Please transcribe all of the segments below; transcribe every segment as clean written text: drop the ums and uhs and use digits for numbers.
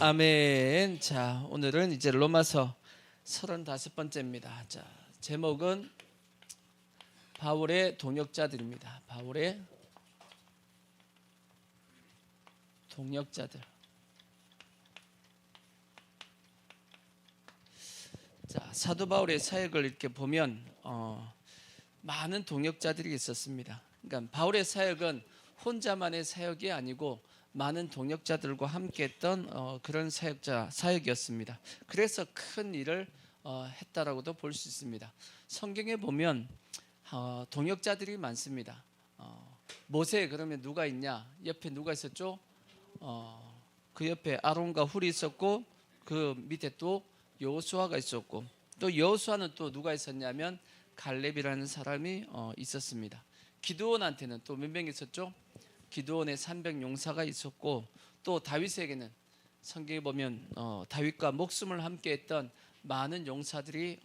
아멘. 자, 오늘은 이제 로마서 35번째입니다. 자, 제목은 바울의 동역자들입니다. 바울의 동역자들. 자, 사도 바울의 사역을 이렇게 보면 많은 동역자들이 있었습니다. 그러니까 바울의 사역은 혼자만의 사역이 아니고 많은 동역자들과 함께했던 그런 사역이었습니다. 그래서 큰 일을 했다라고도 볼 수 있습니다. 성경에 보면 동역자들이 많습니다. 모세 그러면 누가 있냐? 옆에 누가 있었죠? 그 옆에 아론과 훌이 있었고 그 밑에 또 여호수아가 있었고 또 여호수아는 또 누가 있었냐면 갈렙이라는 사람이 있었습니다. 기드온한테는 또 몇 명 있었죠? 기드온의 300 용사가 있었고 또 다윗에게는 성경에 보면 다윗과 목숨을 함께했던 많은 용사들이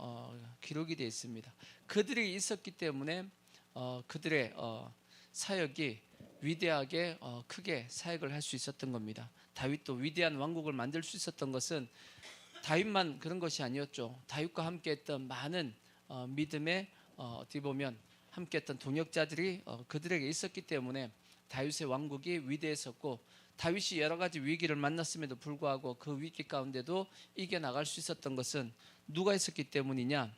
기록이 되어 있습니다. 그들이 있었기 때문에 그들의 사역이 위대하게 크게 사역을 할 수 있었던 겁니다. 다윗도 위대한 왕국을 만들 수 있었던 것은 다윗만 그런 것이 아니었죠. 다윗과 함께했던 많은 믿음의 어떻게 보면 함께했던 동역자들이 그들에게 있었기 때문에 다윗의 왕국이 위대했었고 다윗이 여러 가지 위기를 만났음에도 불구하고 그 위기 가운데도 이겨나갈 수 있었던 것은 누가 있었기 때문이냐?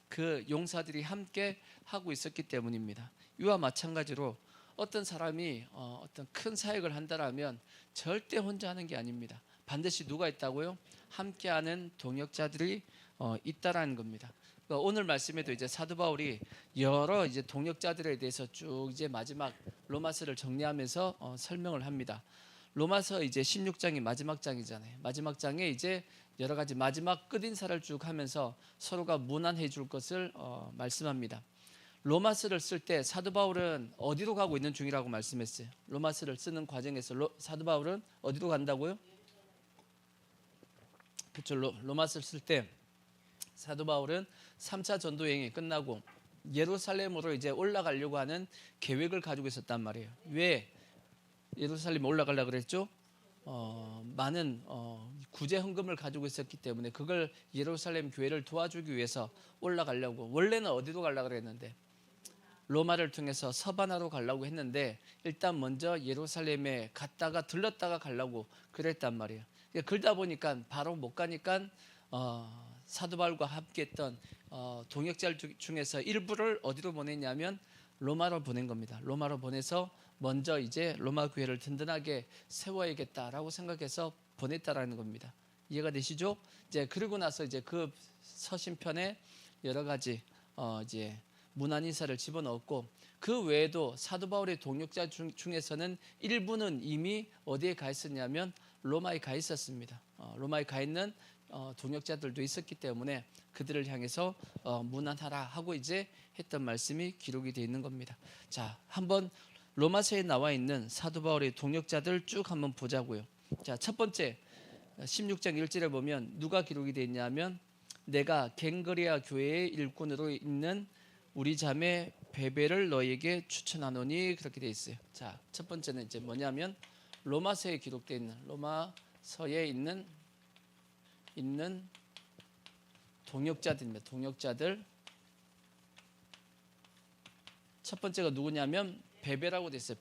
그 용사들이 함께 하고 있었기 때문입니다. 이와 마찬가지로 어떤 사람이 어떤 큰 사역을 한다라면 절대 혼자 하는 게 아닙니다. 반드시 누가 있다고요? 함께하는 동역자들이 있다라는 겁니다. 오늘 말씀에도 이제 사도 바울이 여러 이제 동역자들에 대해서 쭉 이제 마지막 로마서를 정리하면서 설명을 합니다. 로마서 이제 16장이 마지막 장이잖아요. 마지막 장에 이제 여러 가지 마지막 끝인사를 쭉 하면서 서로가 문안해 줄 것을 말씀합니다. 로마서를 쓸 때 사도 바울은 어디로 가고 있는 중이라고 말씀했어요. 로마서를 쓰는 과정에서 사도 바울은 어디로 간다고요? 그렇죠. 로마서를 쓸 때 사도 바울은 3차 전도 여행이 끝나고 예루살렘으로 이제 올라가려고 하는 계획을 가지고 있었단 말이에요. 왜 예루살렘에 올라가려고 그랬죠? 많은 구제 헌금을 가지고 있었기 때문에 그걸 예루살렘 교회를 도와주기 위해서 올라가려고, 원래는 어디로 가려고 그랬는데 로마를 통해서 서바나로 가려고 했는데 일단 먼저 예루살렘에 갔다가 들렀다가 가려고 그랬단 말이에요. 그러다 보니까 바로 못 가니까 사도 바울과 함께했던 동역자들 중에서 일부를 어디로 보냈냐면 로마로 보낸 겁니다. 로마로 보내서 먼저 이제 로마 교회를 든든하게 세워야겠다라고 생각해서 보냈다라는 겁니다. 이해가 되시죠? 이제 그리고 나서 이제 그 서신편에 여러 가지 이제 문안 인사를 집어넣었고 그 외에도 사도 바울의 동역자 중에서는 일부는 이미 어디에 가 있었냐면 로마에 가 있었습니다. 로마에 가 있는 동역자들도 있었기 때문에 그들을 향해서 문안하라 하고 이제 했던 말씀이 기록이 되어 있는 겁니다. 자, 한번 로마서에 나와 있는 사도 바울의 동역자들 쭉 한번 보자고요. 자, 첫 번째 16장 1절에 보면 누가 기록이 되어 있냐면 내가 갱그레아 교회의 일꾼으로 있는 우리 자매 베베를 너에게 추천하노니 그렇게 되어 있어요. 자, 첫 번째는 이제 뭐냐면 로마서에 기록되어 있는 로마서에 있는 동역자들입니다. 동역자들. 첫 번째가 누구냐면 베베라고 되어 있어요.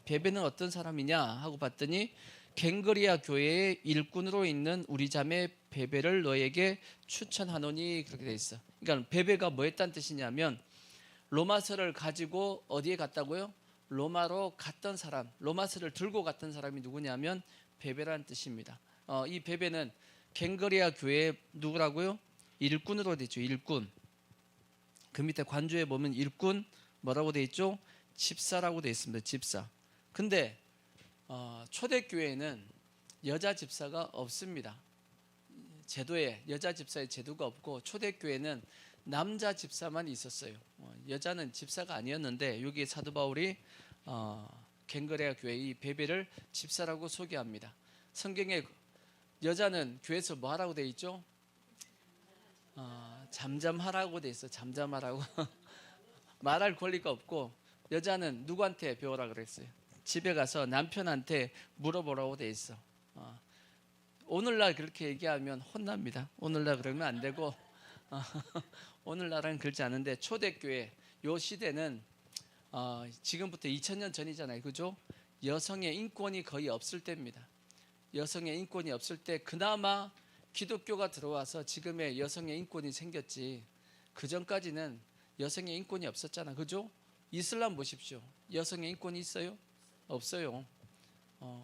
베베는 어떤 사람이냐 하고 봤더니 갱그리아 교회의 일꾼으로 있는 우리 자매 베베를 너에게 추천하노니 그렇게 되어 있어. 그러니까 베베가 뭐 했다는 뜻이냐면 로마서를 가지고 어디에 갔다고요? 로마로 갔던 사람, 로마서를 들고 갔던 사람이 누구냐면 베베라는 뜻입니다. 이 베베는 갱그리아 교회의 누구라고요? 일꾼으로 되어 있죠. 일꾼. 그 밑에 관주에 보면 일꾼 뭐라고 되어 있죠? 집사라고 되어 있습니다. 집사. 근데 초대교회에는 여자 집사가 없습니다. 제도에 여자 집사의 제도가 없고 초대교회는 남자 집사만 있었어요. 여자는 집사가 아니었는데 여기 사도 바울이 갱그레아 교회 이 베베를 집사라고 소개합니다. 성경에 여자는 교회에서 뭐 하라고 되어 있죠? 잠잠하라고 되어 있어. 잠잠하라고. 말할 권리가 없고 여자는 누구한테 배우라 그랬어요? 집에 가서 남편한테 물어보라고 되어 있어. 오늘날 그렇게 얘기하면 혼납니다. 오늘날 그러면 안 되고 오늘날은 그렇지 않은데 초대교회 요 시대는 지금부터 2000년 전이잖아요, 그죠? 여성의 인권이 거의 없을 때입니다. 여성의 인권이 없을 때 그나마 기독교가 들어와서 지금의 여성의 인권이 생겼지. 그 전까지는 여성의 인권이 없었잖아, 그죠? 이슬람 보십시오. 여성의 인권이 있어요? 없어요.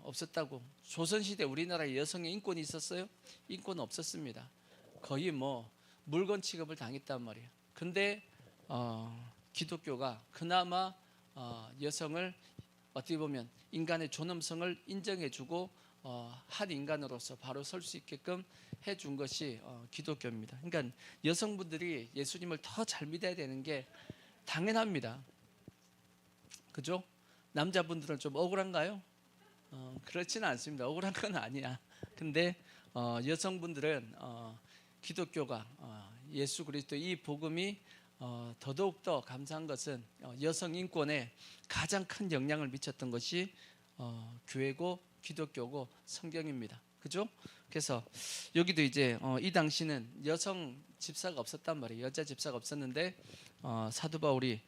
없었다고. 조선시대 우리나라에 여성의 인권이 있었어요? 인권 없었습니다. 거의 뭐 물건 취급을 당했단 말이에요. 근데 기독교가 그나마 여성을 어떻게 보면 인간의 존엄성을 인정해주고 한 인간으로서 바로 설 수 있게끔 해준 것이 기독교입니다. 그러니까 여성분들이 예수님을 더 잘 믿어야 되는 게 당연합니다. 그죠? 남자분들은 좀 억울한가요? 그렇지는 않습니다. 억울한 건 아니야. 근데 여성분들은 기독교가 예수 그리스도 이 복음이 더더욱더 감사한 것은 여성 인권에 가장 큰 영향을 미쳤던 것이 교회고 기독교고 성경입니다. 그죠? 그래서 여기도 이제 이 당시는 여성 집사가 없었단 말이에요. 여자 집사가 없었는데 사도 바울이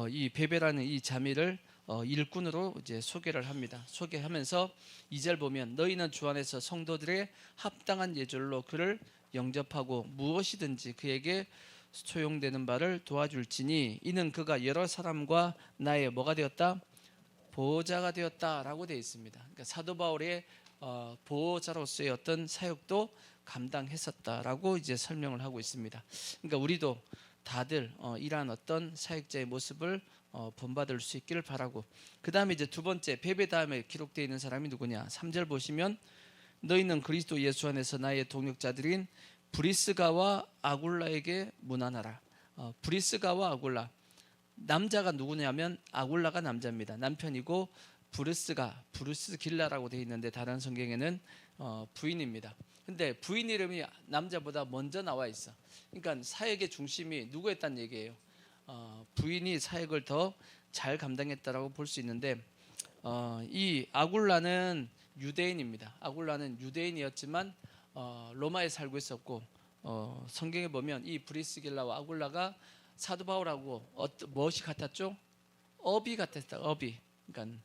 이 베베라는 이 자매를 일꾼으로 이제 소개를 합니다. 소개하면서 2절 보면 너희는 주 안에서 성도들의 합당한 예절로 그를 영접하고 무엇이든지 그에게 소용되는 바를 도와줄지니 이는 그가 여러 사람과 나의 뭐가 되었다? 보호자가 되었다라고 되어 있습니다. 그러니까 사도 바울의 보호자로서의 어떤 사역도 감당했었다라고 이제 설명을 하고 있습니다. 그러니까 우리도 다들 이러한 어떤 사역자의 모습을 본받을 수 있기를 바라고, 그 다음에 이제 두 번째 베베 다음에 기록되어 있는 사람이 누구냐? 3절 보시면 너희는 그리스도 예수 안에서 나의 동역자들인 브리스가와 아굴라에게 문안하라. 브리스가와 아굴라, 남자가 누구냐면 아굴라가 남자입니다. 남편이고 브루스길라라고 되어 있는데 다른 성경에는 부인입니다. 근데 부인 이름이 남자보다 먼저 나와 있어. 그러니까 사역의 중심이 누구였단 얘기예요? 부인이 사역을 더 잘 감당했다라고 볼 수 있는데 이 아굴라는 유대인입니다. 아굴라는 유대인이었지만 로마에 살고 있었고 성경에 보면 이 브리스길라와 아굴라가 사도 바울하고 무엇이 같았죠? 업이 같았다. 업이. 그러니까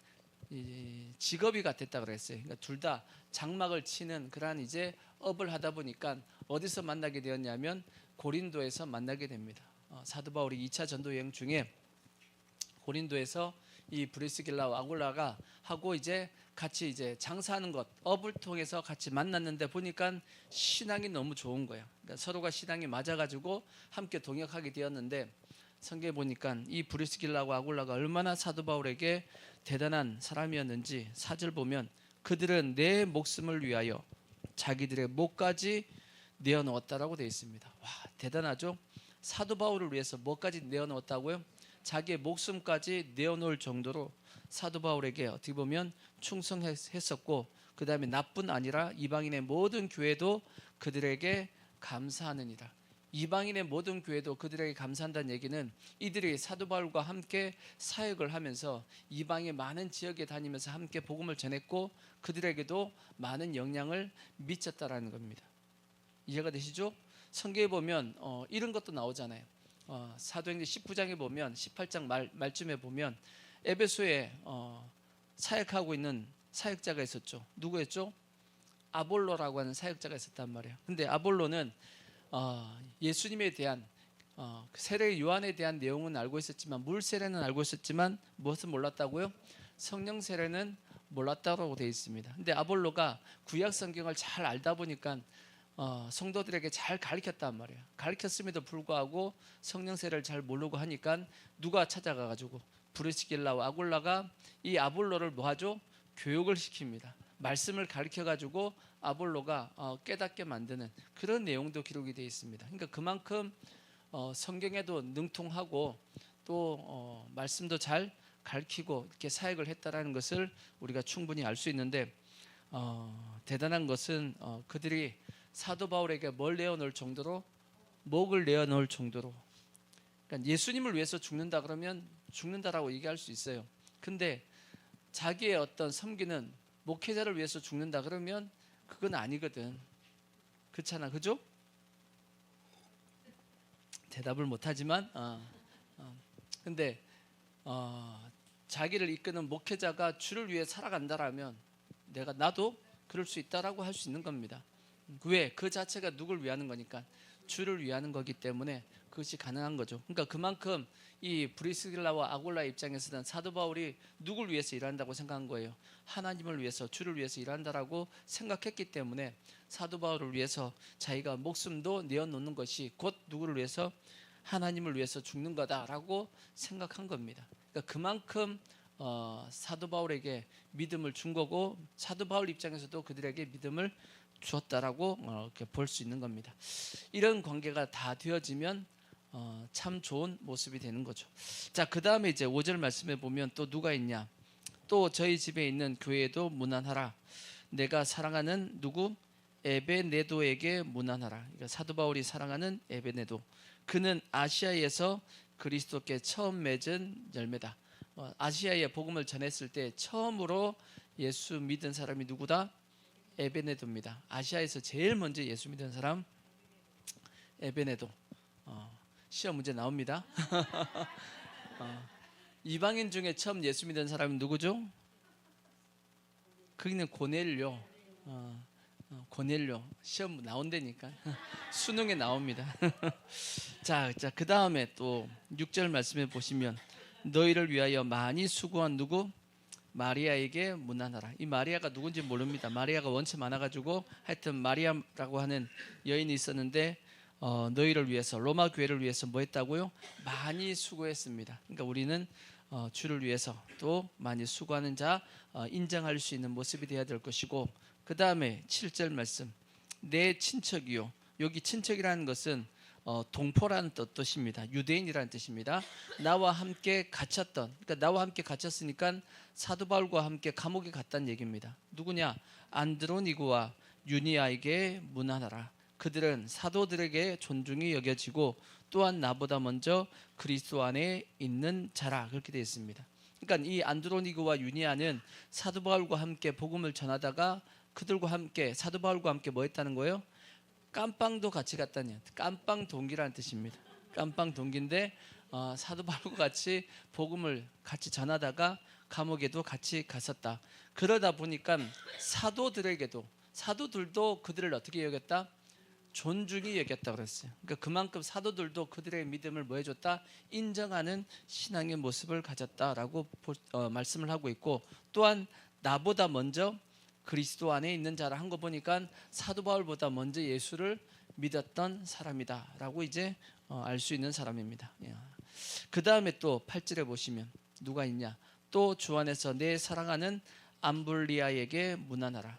직업이 같았다 그랬어요. 그러니까 둘 다 장막을 치는 그러한 이제 업을 하다 보니까 어디서 만나게 되었냐면 고린도에서 만나게 됩니다. 사도 바울이 2차 전도 여행 중에 고린도에서 이 브리스길라와 아굴라가 하고 이제 같이 이제 장사하는 것, 업을 통해서 같이 만났는데 보니까 신앙이 너무 좋은 거예요. 그러니까 서로가 신앙이 맞아가지고 함께 동역하게 되었는데 성경에 보니까 이 브리스길라와 아굴라가 얼마나 사도 바울에게 대단한 사람이었는지 4절 보면 그들은 내 목숨을 위하여 자기들의 목까지 내어놓았다라고 되어 있습니다. 와, 대단하죠? 사도 바울을 위해서 뭐까지 내어놓았다고요? 자기의 목숨까지 내어놓을 정도로 사도 바울에게 어떻게 보면 충성했었고, 그 다음에 나뿐 아니라 이방인의 모든 교회도 그들에게 감사하느니라. 이방인의 모든 교회도 그들에게 감사한다는 얘기는 이들이 사도 바울과 함께 사역을 하면서 이방의 많은 지역에 다니면서 함께 복음을 전했고 그들에게도 많은 영향을 미쳤다라는 겁니다. 이해가 되시죠? 성경에 보면 이런 것도 나오잖아요. 사도행전 19장에 보면 18장 말쯤에 보면 에베소에 사역하고 있는 사역자가 있었죠. 누구였죠? 아볼로라고 하는 사역자가 있었단 말이에요. 근데 아볼로는 예수님에 대한 세례 요한에 대한 내용은 알고 있었지만, 물 세례는 알고 있었지만 무엇은 몰랐다고요? 성령 세례는 몰랐다고 되어 있습니다. 근데 아볼로가 구약 성경을 잘 알다 보니까 성도들에게 잘 가르쳤단 말이에요. 가르쳤음에도 불구하고 성령 세례를 잘 모르고 하니까 누가 찾아가가지고 브리스길라와 아굴라가 이 아볼로를 뭐하죠? 교육을 시킵니다. 말씀을 가르쳐가지고 아볼로가 깨닫게 만드는 그런 내용도 기록이 되어 있습니다. 그러니까 그만큼 성경에도 능통하고 또 말씀도 잘 가르치고 이렇게 사역을 했다라는 것을 우리가 충분히 알 수 있는데 대단한 것은 그들이 사도 바울에게 뭘 내어놓을 정도로, 목을 내어놓을 정도로, 그러니까 예수님을 위해서 죽는다 그러면 죽는다라고 얘기할 수 있어요. 근데 자기의 어떤 섬기는 목회자를 위해서 죽는다 그러면 그건 아니거든. 그렇잖아, 그죠? 대답을 못하지만, 근데 자기를 이끄는 목회자가 주를 위해 살아간다라면 나도 그럴 수 있다라고 할 수 있는 겁니다. 왜? 그 자체가 누굴 위하는 거니까 주를 위하는 거기 때문에 그것이 가능한 거죠. 그러니까 그만큼 이 브리스길라와 아굴라 입장에서는 사도 바울이 누굴 위해서 일한다고 생각한 거예요. 하나님을 위해서, 주를 위해서 일한다라고 생각했기 때문에 사도 바울을 위해서 자기가 목숨도 내어놓는 것이 곧 누구를 위해서, 하나님을 위해서 죽는 거다라고 생각한 겁니다. 그러니까 그만큼 사도 바울에게 믿음을 준 거고, 사도 바울 입장에서도 그들에게 믿음을 주었다라고 이렇게 볼 수 있는 겁니다. 이런 관계가 다 되어지면 참 좋은 모습이 되는 거죠. 자, 그 다음에 이제 5절 말씀에 보면 또 누가 있냐? 또 저희 집에 있는 교회도 문안하라. 내가 사랑하는 누구? 에베네도에게 문안하라. 그러니까 사도 바울이 사랑하는 에베네도. 그는 아시아에서 그리스도께 처음 맺은 열매다. 아시아에 복음을 전했을 때 처음으로 예수 믿은 사람이 누구다? 에베네도입니다. 아시아에서 제일 먼저 예수 믿은 사람 에베네도. 시험 문제 나옵니다. 이방인 중에 처음 예수 믿은 사람이 누구죠? 그는 고넬료. 고넬료. 시험 나온다니까. 수능에 나옵니다. 자, 그 다음에 또 6절 말씀에 보시면 너희를 위하여 많이 수고한 누구? 마리아에게 문안하라. 이 마리아가 누군지 모릅니다. 마리아가 원체 많아가지고 하여튼 마리아라고 하는 여인이 있었는데 너희를 위해서, 로마 교회를 위해서 뭐 했다고요? 많이 수고했습니다. 그러니까 우리는 주를 위해서 또 많이 수고하는 자 인정할 수 있는 모습이 되어야 될 것이고, 그 다음에 7절 말씀 내 친척이요. 여기 친척이라는 것은 동포라는 뜻입니다. 유대인이라는 뜻입니다. 나와 함께 갇혔던, 그러니까 나와 함께 갇혔으니까 사도 바울과 함께 감옥에 갔다는 얘기입니다. 누구냐? 안드로니고와 유니아에게 문안하라. 그들은 사도들에게 존중이 여겨지고 또한 나보다 먼저 그리스도 안에 있는 자라. 그렇게 되어 있습니다. 그러니까 이 안드로니고와 유니아는 사도 바울과 함께 복음을 전하다가 그들과 함께, 사도 바울과 함께 뭐 했다는 거예요? 깜빵도 같이 갔다니. 깜빵 동기라는 뜻입니다. 깜빵 동기인데 사도 바울과 같이 복음을 같이 전하다가 감옥에도 같이 갔었다. 그러다 보니까 사도들도 그들을 어떻게 여겼다? 존중이 여겼다 그랬어요. 그러니까 그만큼 사도들도 그들의 믿음을 뭐 해줬다? 인정하는 신앙의 모습을 가졌다라고 말씀을 하고 있고, 또한 나보다 먼저 그리스도 안에 있는 자라 한 거 보니까 사도 바울보다 먼저 예수를 믿었던 사람이다라고 이제 알 수 있는 사람입니다. 그 다음에 또 8절에 보시면 누가 있냐? 또 주 안에서 내 사랑하는 암블리아에게 문안하라.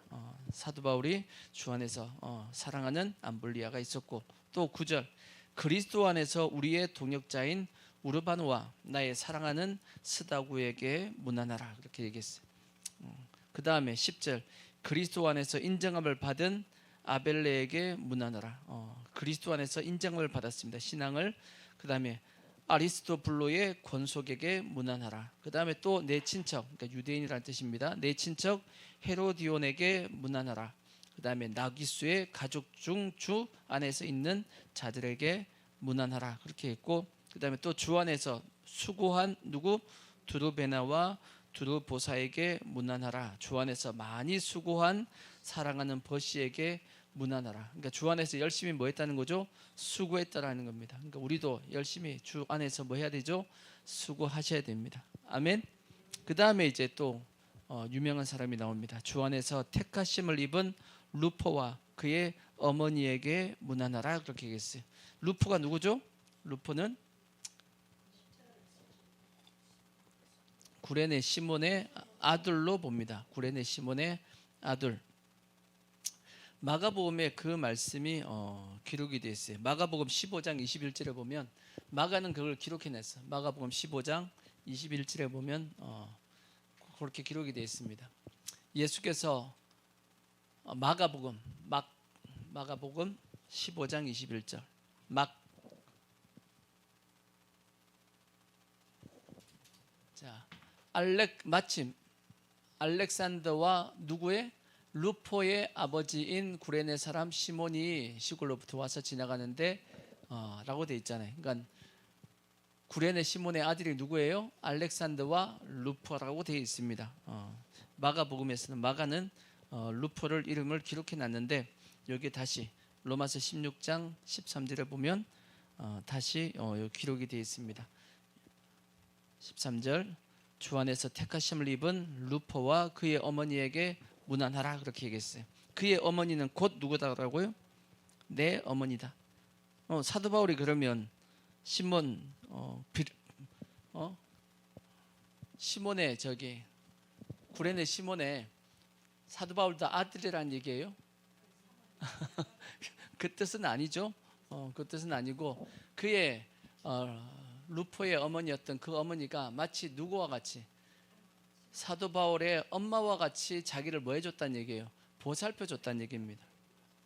사도 바울이 주 안에서 사랑하는 암블리아가 있었고, 또 9절 그리스도 안에서 우리의 동역자인 우르바노와 나의 사랑하는 스다구에게 문안하라. 그렇게 얘기했어요. 그 다음에 10절 그리스도 안에서 인정함을 받은 아벨레에게 문안하라. 그리스도 안에서 인정함을 받았습니다. 신앙을. 그 다음에 아리스토블로의 권속에게 문안하라. 그 다음에 또 내 친척, 그러니까 유대인이라는 뜻입니다. 내 친척 헤로디온에게 문안하라. 그 다음에 나기수의 가족 중 주 안에서 있는 자들에게 문안하라. 그렇게 했고, 그 다음에 또 주 안에서 수고한 누구? 두루베나와 두루보사에게 문안하라. 주 안에서 많이 수고한 사랑하는 버시에게 문안하라. 그러니까 주 안에서 열심히 뭐 했다는 거죠? 수고했다라는 겁니다. 그러니까 우리도 열심히 주 안에서 뭐 해야 되죠? 수고하셔야 됩니다. 아멘. 그 다음에 이제 또 유명한 사람이 나옵니다. 주 안에서 택하심을 입은 루포와 그의 어머니에게 문안하라. 그렇게 얘기했어요. 루포가 누구죠? 루포는 구레네 시몬의 아들로 봅니다. 구레네 시몬의 아들. 마가복음에 그 말씀이 기록이 되어 있어요. 마가복음 15장 21절에 보면 마가는 그걸 기록해냈어. 마가복음 15장 21절에 보면 그렇게 기록이 되어 있습니다. 예수께서 마가복음 15장 21절 마침 알렉산더와 누구의? 루포의 아버지인 구레네 사람 시몬이 시골로부터 와서 지나가는데 라고 돼 있잖아요. 그러니까 구레네 시몬의 아들이 누구예요? 알렉산더와 루포라고 되어 있습니다. 마가복음에서는 마가는 루포를 이름을 기록해 놨는데 여기 다시 로마서 16장 13절에 보면 다시 기록이 되어 있습니다. 13절 주 안에서 택하심을 입은 루포와 그의 어머니에게 문안하라 그렇게 얘기했어요. 그의 어머니는 곧 누구다라고요? 내 어머니다. 사도 바울이 그러면 시몬 시몬의 저기 구레네 시몬의 사도 바울도 아들이라는 얘기예요? 그 뜻은 아니죠. 그 뜻은 아니고 그의 루포의 어머니였던 그 어머니가 마치 누구와 같이 사도 바울의 엄마와 같이 자기를 뭐 해줬다는 얘기예요? 보살펴줬다는 얘기입니다.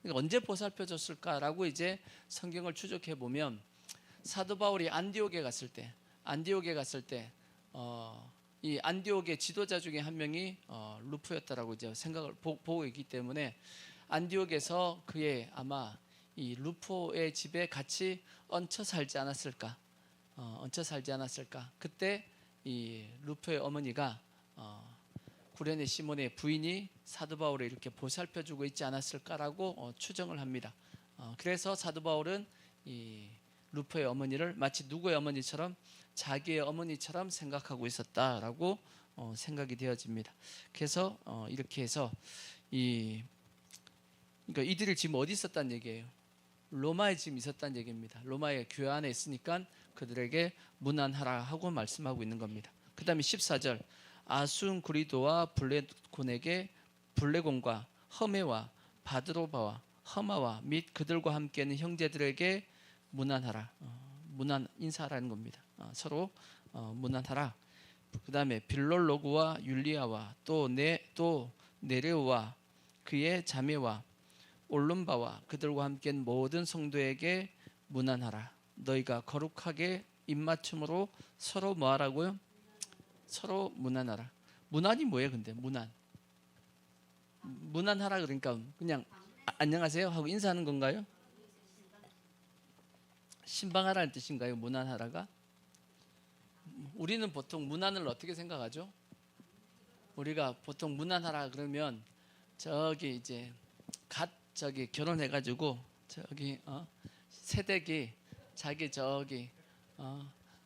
그러니까 언제 보살펴줬을까라고 이제 성경을 추적해 보면 사도 바울이 안디옥에 갔을 때 이 안디옥의 지도자 중에 한 명이 루포였다라고 이제 생각을 보고 있기 때문에 안디옥에서 그의 아마 이 루포의 집에 같이 얹혀 살지 않았을까? 그때 이 루포의 어머니가 구레네 시몬의 부인이 사도 바울을 이렇게 보살펴주고 있지 않았을까라고 추정을 합니다. 그래서 사도 바울은 이 루포의 어머니를 마치 누구의 어머니처럼 자기의 어머니처럼 생각하고 있었다라고 생각이 되어집니다. 그래서 이렇게 해서 그러니까 이들이 지금 어디 있었다는 얘기예요? 로마에 지금 있었다는 얘기입니다. 로마의 교회 안에 있으니까 그들에게 문안하라 하고 말씀하고 있는 겁니다. 그 다음에 14절 아순구리도와 블레곤에게 블레곤과 허메와 바드로바와 허마와 및 그들과 함께 있는 형제들에게 문안하라. 문안 인사하라는 겁니다. 서로 문안하라. 그 다음에 빌롤로구와 율리아와 또 네레오와 그의 자매와 올lum바와 그들과 함께 있는 모든 성도에게 문안하라. 너희가 거룩하게 입맞춤으로 서로 뭐하라고요? 서로 문안하라. 문안이 뭐예요? 근데 문안하라 그러니까 그냥 안녕하세요 하고 인사하는 건가요? 신방하라는 뜻인가요? 문안하라가? 우리는 보통 문안을 어떻게 생각하죠? 우리가 보통 문안하라 그러면 저기 이제 저기 결혼해가지고 저기 새댁이 자기 저기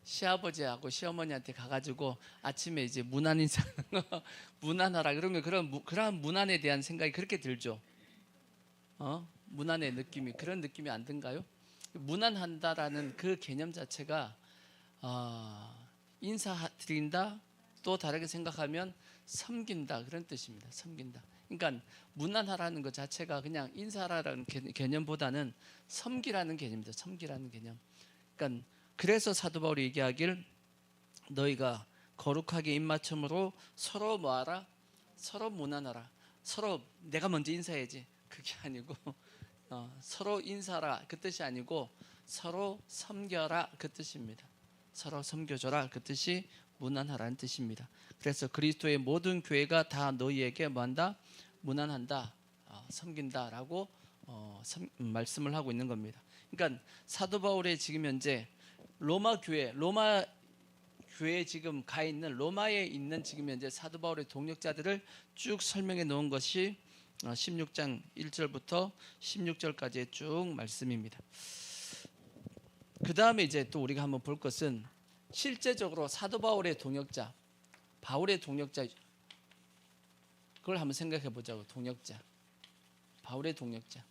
시아버지하고 시어머니한테 가가지고 아침에 이제 문안 인사하는 거 문안하라 그러면 그런 문안에 대한 생각이 그렇게 들죠. 문안의 느낌이 그런 느낌이 안 든가요? 문안한다라는 그 개념 자체가 인사드린다 또 다르게 생각하면 섬긴다 그런 뜻입니다. 섬긴다. 그러니까 문안하라는 것 자체가 그냥 인사라는 개념보다는 섬기라는 개념입니다. 섬기라는 개념. 그러니까 그래서 사도 바울이 얘기하길 너희가 거룩하게 입맞춤으로 서로 뭐하라? 서로 문안하라. 서로 내가 먼저 인사해야지. 그게 아니고 서로 인사라 그 뜻이 아니고 서로 섬겨라 그 뜻입니다. 서로 섬겨줘라 그 뜻이 문안하라는 뜻입니다. 그래서 그리스도의 모든 교회가 다 너희에게 뭐한다? 문안한다, 섬긴다라고 말씀을 하고 있는 겁니다. 그러니까 사도 바울의 지금 현재 로마에 지금 가 있는 로마에 있는 지금 현재 사도 바울의 동역자들을 쭉 설명해 놓은 것이 16장 1절부터 16절까지의 쭉 말씀입니다. 그 다음에 이제 또 우리가 한번 볼 것은 실제적으로 사도 바울의 동역자, 바울의 동역자 그걸 한번 생각해 보자고. 동역자, 바울의 동역자.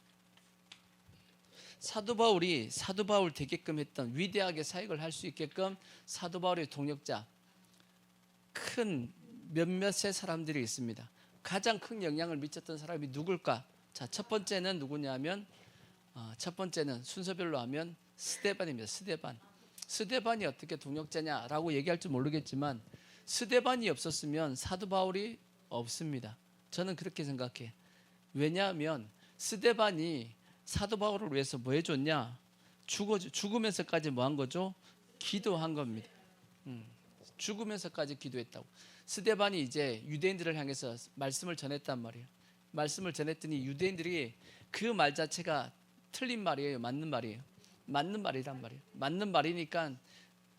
사도 바울이 사도 바울 되게끔 했던 위대하게 사역을 할 수 있게끔 사도 바울의 동역자 큰 몇몇의 사람들이 있습니다. 가장 큰 영향을 미쳤던 사람이 누굴까? 자, 첫 번째는 누구냐면 첫 번째는 순서별로 하면 스데반입니다. 스데반이 어떻게 동역자냐라고 얘기할 줄 모르겠지만 스데반이 없었으면 사도 바울이 없습니다. 저는 그렇게 생각해. 왜냐하면 스데반이 사도 바울을 위해서 뭐 해줬냐? 죽으면서까지 뭐 한 거죠? 기도한 겁니다. 죽으면서까지 기도했다고. 스데반이 이제 유대인들을 향해서 말씀을 전했단 말이에요. 말씀을 전했더니 유대인들이 그 말 자체가 틀린 말이에요, 맞는 말이에요? 맞는 말이란 말이에요. 맞는 말이니까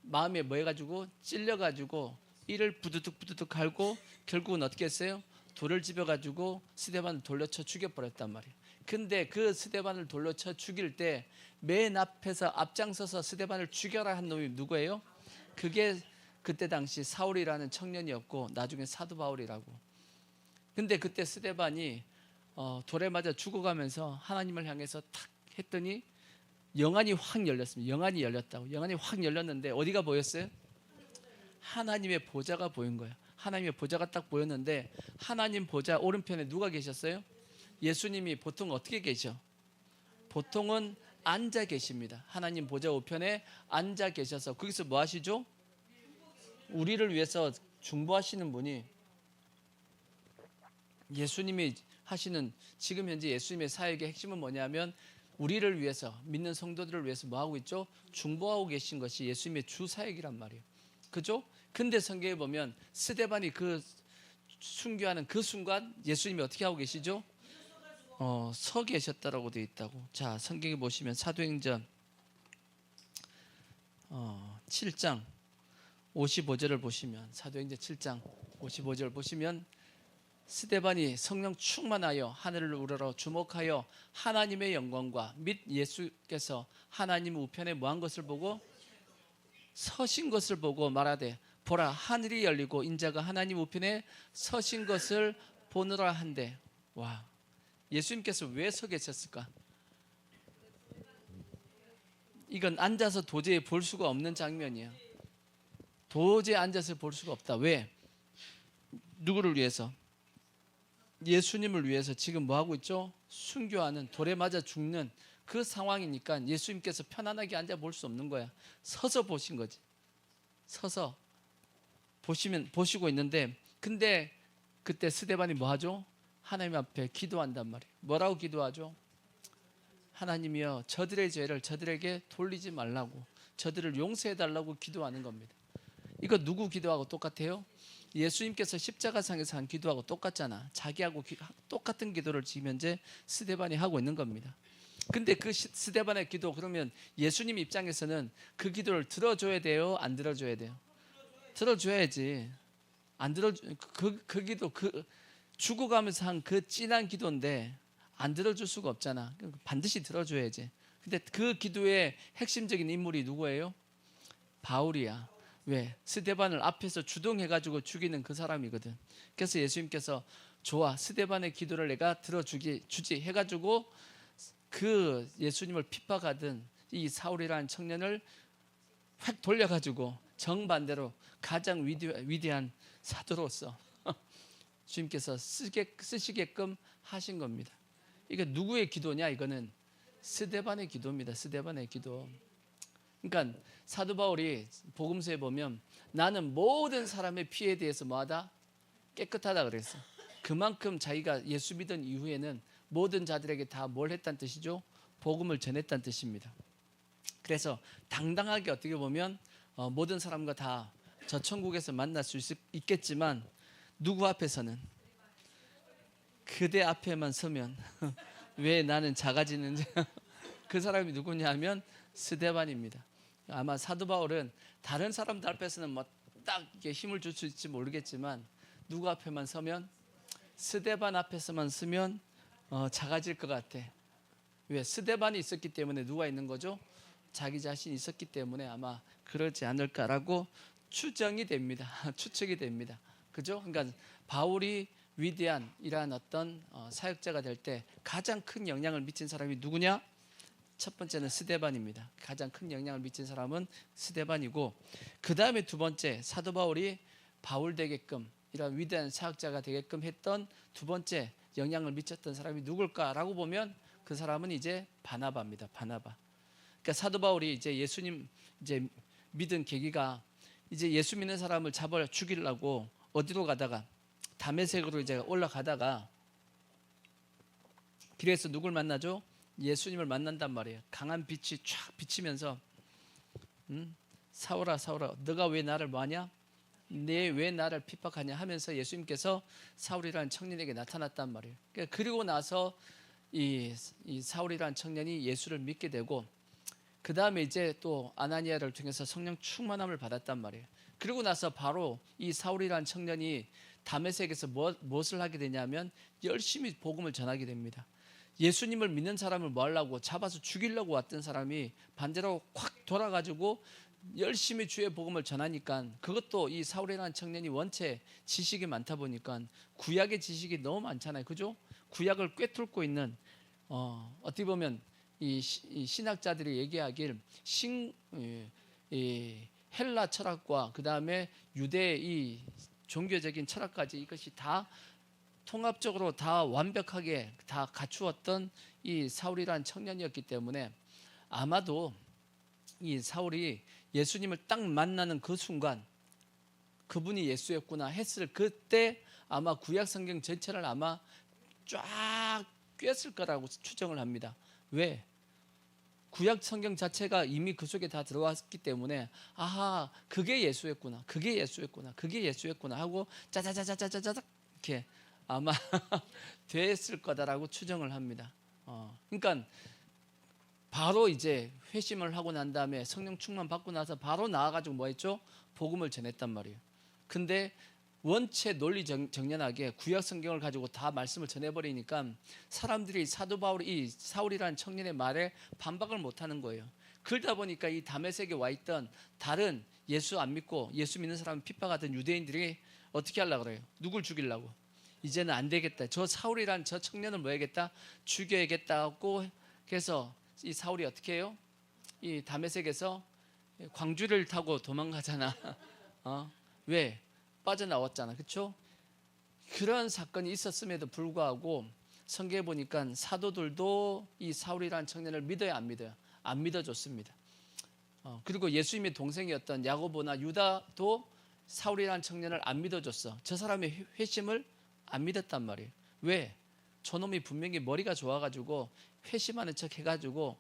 마음에 뭐 해가지고 찔려가지고 이를 부두둑 갈고 결국은 어떻게 했어요? 돌을 집어가지고 스데반을 돌려 쳐 죽여버렸단 말이에요. 근데 그 스데반을 돌려 쳐 죽일 때 맨 앞에서 앞장서서 스데반을 죽여라 한 놈이 누구예요? 그게 그때 당시 사울이라는 청년이었고 나중에 사도 바울이라고. 근데 그때 스데반이 돌에 맞아 죽어가면서 하나님을 향해서 탁 했더니 영안이 확 열렸습니다. 영안이 열렸다고. 영안이 확 열렸는데 어디가 보였어요? 하나님의 보좌가 보인 거예요. 하나님의 보좌가 딱 보였는데 하나님 보좌 오른편에 누가 계셨어요? 예수님이 보통 어떻게 계셔? 보통은 앉아 계십니다. 하나님 보좌 우편에 앉아 계셔서 거기서 뭐 하시죠? 우리를 위해서 중보하시는 분이 예수님이 하시는 지금 현재 예수님의 사역의 핵심은 뭐냐면 우리를 위해서 믿는 성도들을 위해서 뭐 하고 있죠? 중보하고 계신 것이 예수님의 주 사역이란 말이에요. 그죠? 근데 성경에 보면 스데반이 그 순교하는 그 순간 예수님이 어떻게 하고 계시죠? 서 계셨다라고 되어 있다고. 자, 성경에 보시면 사도행전 7장 55절을 보시면 사도행전 7장 55절 보시면 스데반이 성령 충만하여 하늘을 우러러 주목하여 하나님의 영광과 및 예수께서 하나님 우편에 뭐한 것을 보고 서신 것을 보고 말하되 보라 하늘이 열리고 인자가 하나님 우편에 서신 것을 보느라 한데. 와, 예수님께서 왜 서 계셨을까? 이건 앉아서 도저히 볼 수가 없는 장면이야. 도저히 앉아서 볼 수가 없다. 왜? 누구를 위해서? 예수님을 위해서 지금 뭐 하고 있죠? 순교하는, 돌에 맞아 죽는 그 상황이니까 예수님께서 편안하게 앉아 볼 수 없는 거야. 서서 보신 거지. 서서 보시고 있는데, 근데 그때 스데반이 뭐 하죠? 하나님 앞에 기도한단 말이에요. 뭐라고 기도하죠? 하나님이여 저들의 죄를 저들에게 돌리지 말라고, 저들을 용서해 달라고 기도하는 겁니다. 이거 누구 기도하고 똑같아요? 예수님께서 십자가상에서 한 기도하고 똑같잖아. 자기하고 똑같은 기도를 지금 현재 스데반이 하고 있는 겁니다. 근데 그 스데반의 기도, 그러면 예수님 입장에서는 그 기도를 들어줘야 돼요? 안 들어줘야 돼요? 들어줘야지. 안 들어 그 기도, 그 죽어가면서 한 그 진한 기도인데 안 들어줄 수가 없잖아. 반드시 들어줘야지. 근데 그 기도의 핵심적인 인물이 누구예요? 바울이야. 왜? 스데반을 앞에서 주동해가지고 죽이는 그 사람이거든. 그래서 예수님께서 좋아, 스데반의 기도를 내가 주지 해가지고 그 예수님을 핍박하던 이 사울이라는 청년을 확 돌려가지고 정반대로 가장 위대한 사도로서 주님께서 쓰시게끔 하신 겁니다. 이게 누구의 기도냐? 이거는 스데반의 기도입니다. 스데반의 기도. 그러니까 사도 바울이 복음서에 보면 나는 모든 사람의 피에 대해서 뭐하다? 깨끗하다 그랬어. 그만큼 자기가 예수 믿은 이후에는 모든 자들에게 다 뭘 했다는 뜻이죠? 복음을 전했다는 뜻입니다. 그래서 당당하게 어떻게 보면 모든 사람과 다 저 천국에서 만날 수 있겠지만 누구 앞에서는? 그대 앞에만 서면 왜 나는 작아지는지 그 사람이 누구냐 하면 스데반입니다. 아마 사도 바울은 다른 사람들 앞에서는 뭐 딱 힘을 줄 수 있을지 모르겠지만 누구 앞에만 서면, 스데반 앞에서만 서면 작아질 것 같아. 왜? 스데반이 있었기 때문에. 누가 있는 거죠? 자기 자신이 있었기 때문에 아마 그러지 않을까라고 추정이 됩니다. 추측이 됩니다. 그죠? 그러니까 바울이 위대한 이러한 어떤 사역자가 될 때 가장 큰 영향을 미친 사람이 누구냐? 첫 번째는 스데반입니다. 가장 큰 영향을 미친 사람은 스데반이고, 그 다음에 두 번째, 사도 바울이 바울 되게끔 이런 위대한 사역자가 되게끔 했던 두 번째 영향을 미쳤던 사람이 누굴까라고 보면 그 사람은 이제 바나바입니다. 바나바. 그러니까 사도 바울이 이제 예수님 이제 믿은 계기가, 이제 예수 믿는 사람을 잡아 죽이려고 어디로 가다가 다메섹으로 이제 올라가다가 길에서 누굴 만나죠? 예수님을 만난단 말이에요. 강한 빛이 쫙 비치면서 사울아 사울아 너가 왜 나를 뭐하냐? 네 왜 나를 핍박하냐 하면서 예수님께서 사울이라는 청년에게 나타났단 말이에요. 그리고 나서 이 사울이라는 청년이 예수를 믿게 되고, 그 다음에 이제 또 아나니아를 통해서 성령 충만함을 받았단 말이에요. 그리고 나서 바로 이 사울이라는 청년이 다메섹에서 무엇을 하게 되냐면 열심히 복음을 전하게 됩니다. 예수님을 믿는 사람을 뭐 하려고, 잡아서 죽이려고 왔던 사람이 반대로 확 돌아가지고 열심히 주의 복음을 전하니까, 그것도 이 사울이라는 청년이 원체 지식이 많다 보니까 구약의 지식이 너무 많잖아요. 그죠? 구약을 꿰뚫고 있는, 어떻게 보면 이 신학자들이 얘기하길 헬라 철학과 그 다음에 유대 이 종교적인 철학까지 이것이 다 통합적으로 다 완벽하게 다 갖추었던 이 사울이라는 청년이었기 때문에, 아마도 이 사울이 예수님을 딱 만나는 그 순간 그분이 예수였구나 했을 그때 아마 구약 성경 전체를 아마 쫙 꿰었을 거라고 추정을 합니다. 왜? 구약 성경 자체가 이미 그 속에 다 들어왔기 때문에, 아하, 그게 예수였구나, 그게 예수였구나, 그게 예수였구나 하고 짜자자자자자자 이렇게 아마 됐을 거다라고 추정을 합니다. 그러니까 바로 이제 회심을 하고 난 다음에 성령 충만 받고 나서 바로 나와가지고 뭐 했죠? 복음을 전했단 말이에요. 근데 원체 논리 정연하게 구약 성경을 가지고 다 말씀을 전해버리니까 사람들이 사도 바울이 이 사울이라는 청년의 말에 반박을 못하는 거예요. 그러다 보니까 이 다메섹에 와 있던 다른 예수 안 믿고 예수 믿는 사람 핍박하던 유대인들이 어떻게 하려고 그래요? 누굴 죽이려고? 이제는 안 되겠다. 저 사울이란 저 청년을 뭐 해야겠다? 죽여야겠다고. 그래서 이 사울이 어떻게 해요? 이 다메섹에서 광주를 타고 도망가잖아. 왜? 빠져나왔잖아. 그렇죠? 그런 사건이 있었음에도 불구하고 성경에 보니까 사도들도 이 사울이라는 청년을 믿어요, 안 믿어요? 안 믿어줬습니다. 그리고 예수님의 동생이었던 야고보나 유다도 사울이라는 청년을 안 믿어줬어. 저 사람의 회심을 안 믿었단 말이에요. 왜? 저놈이 분명히 머리가 좋아가지고 회심하는 척 해가지고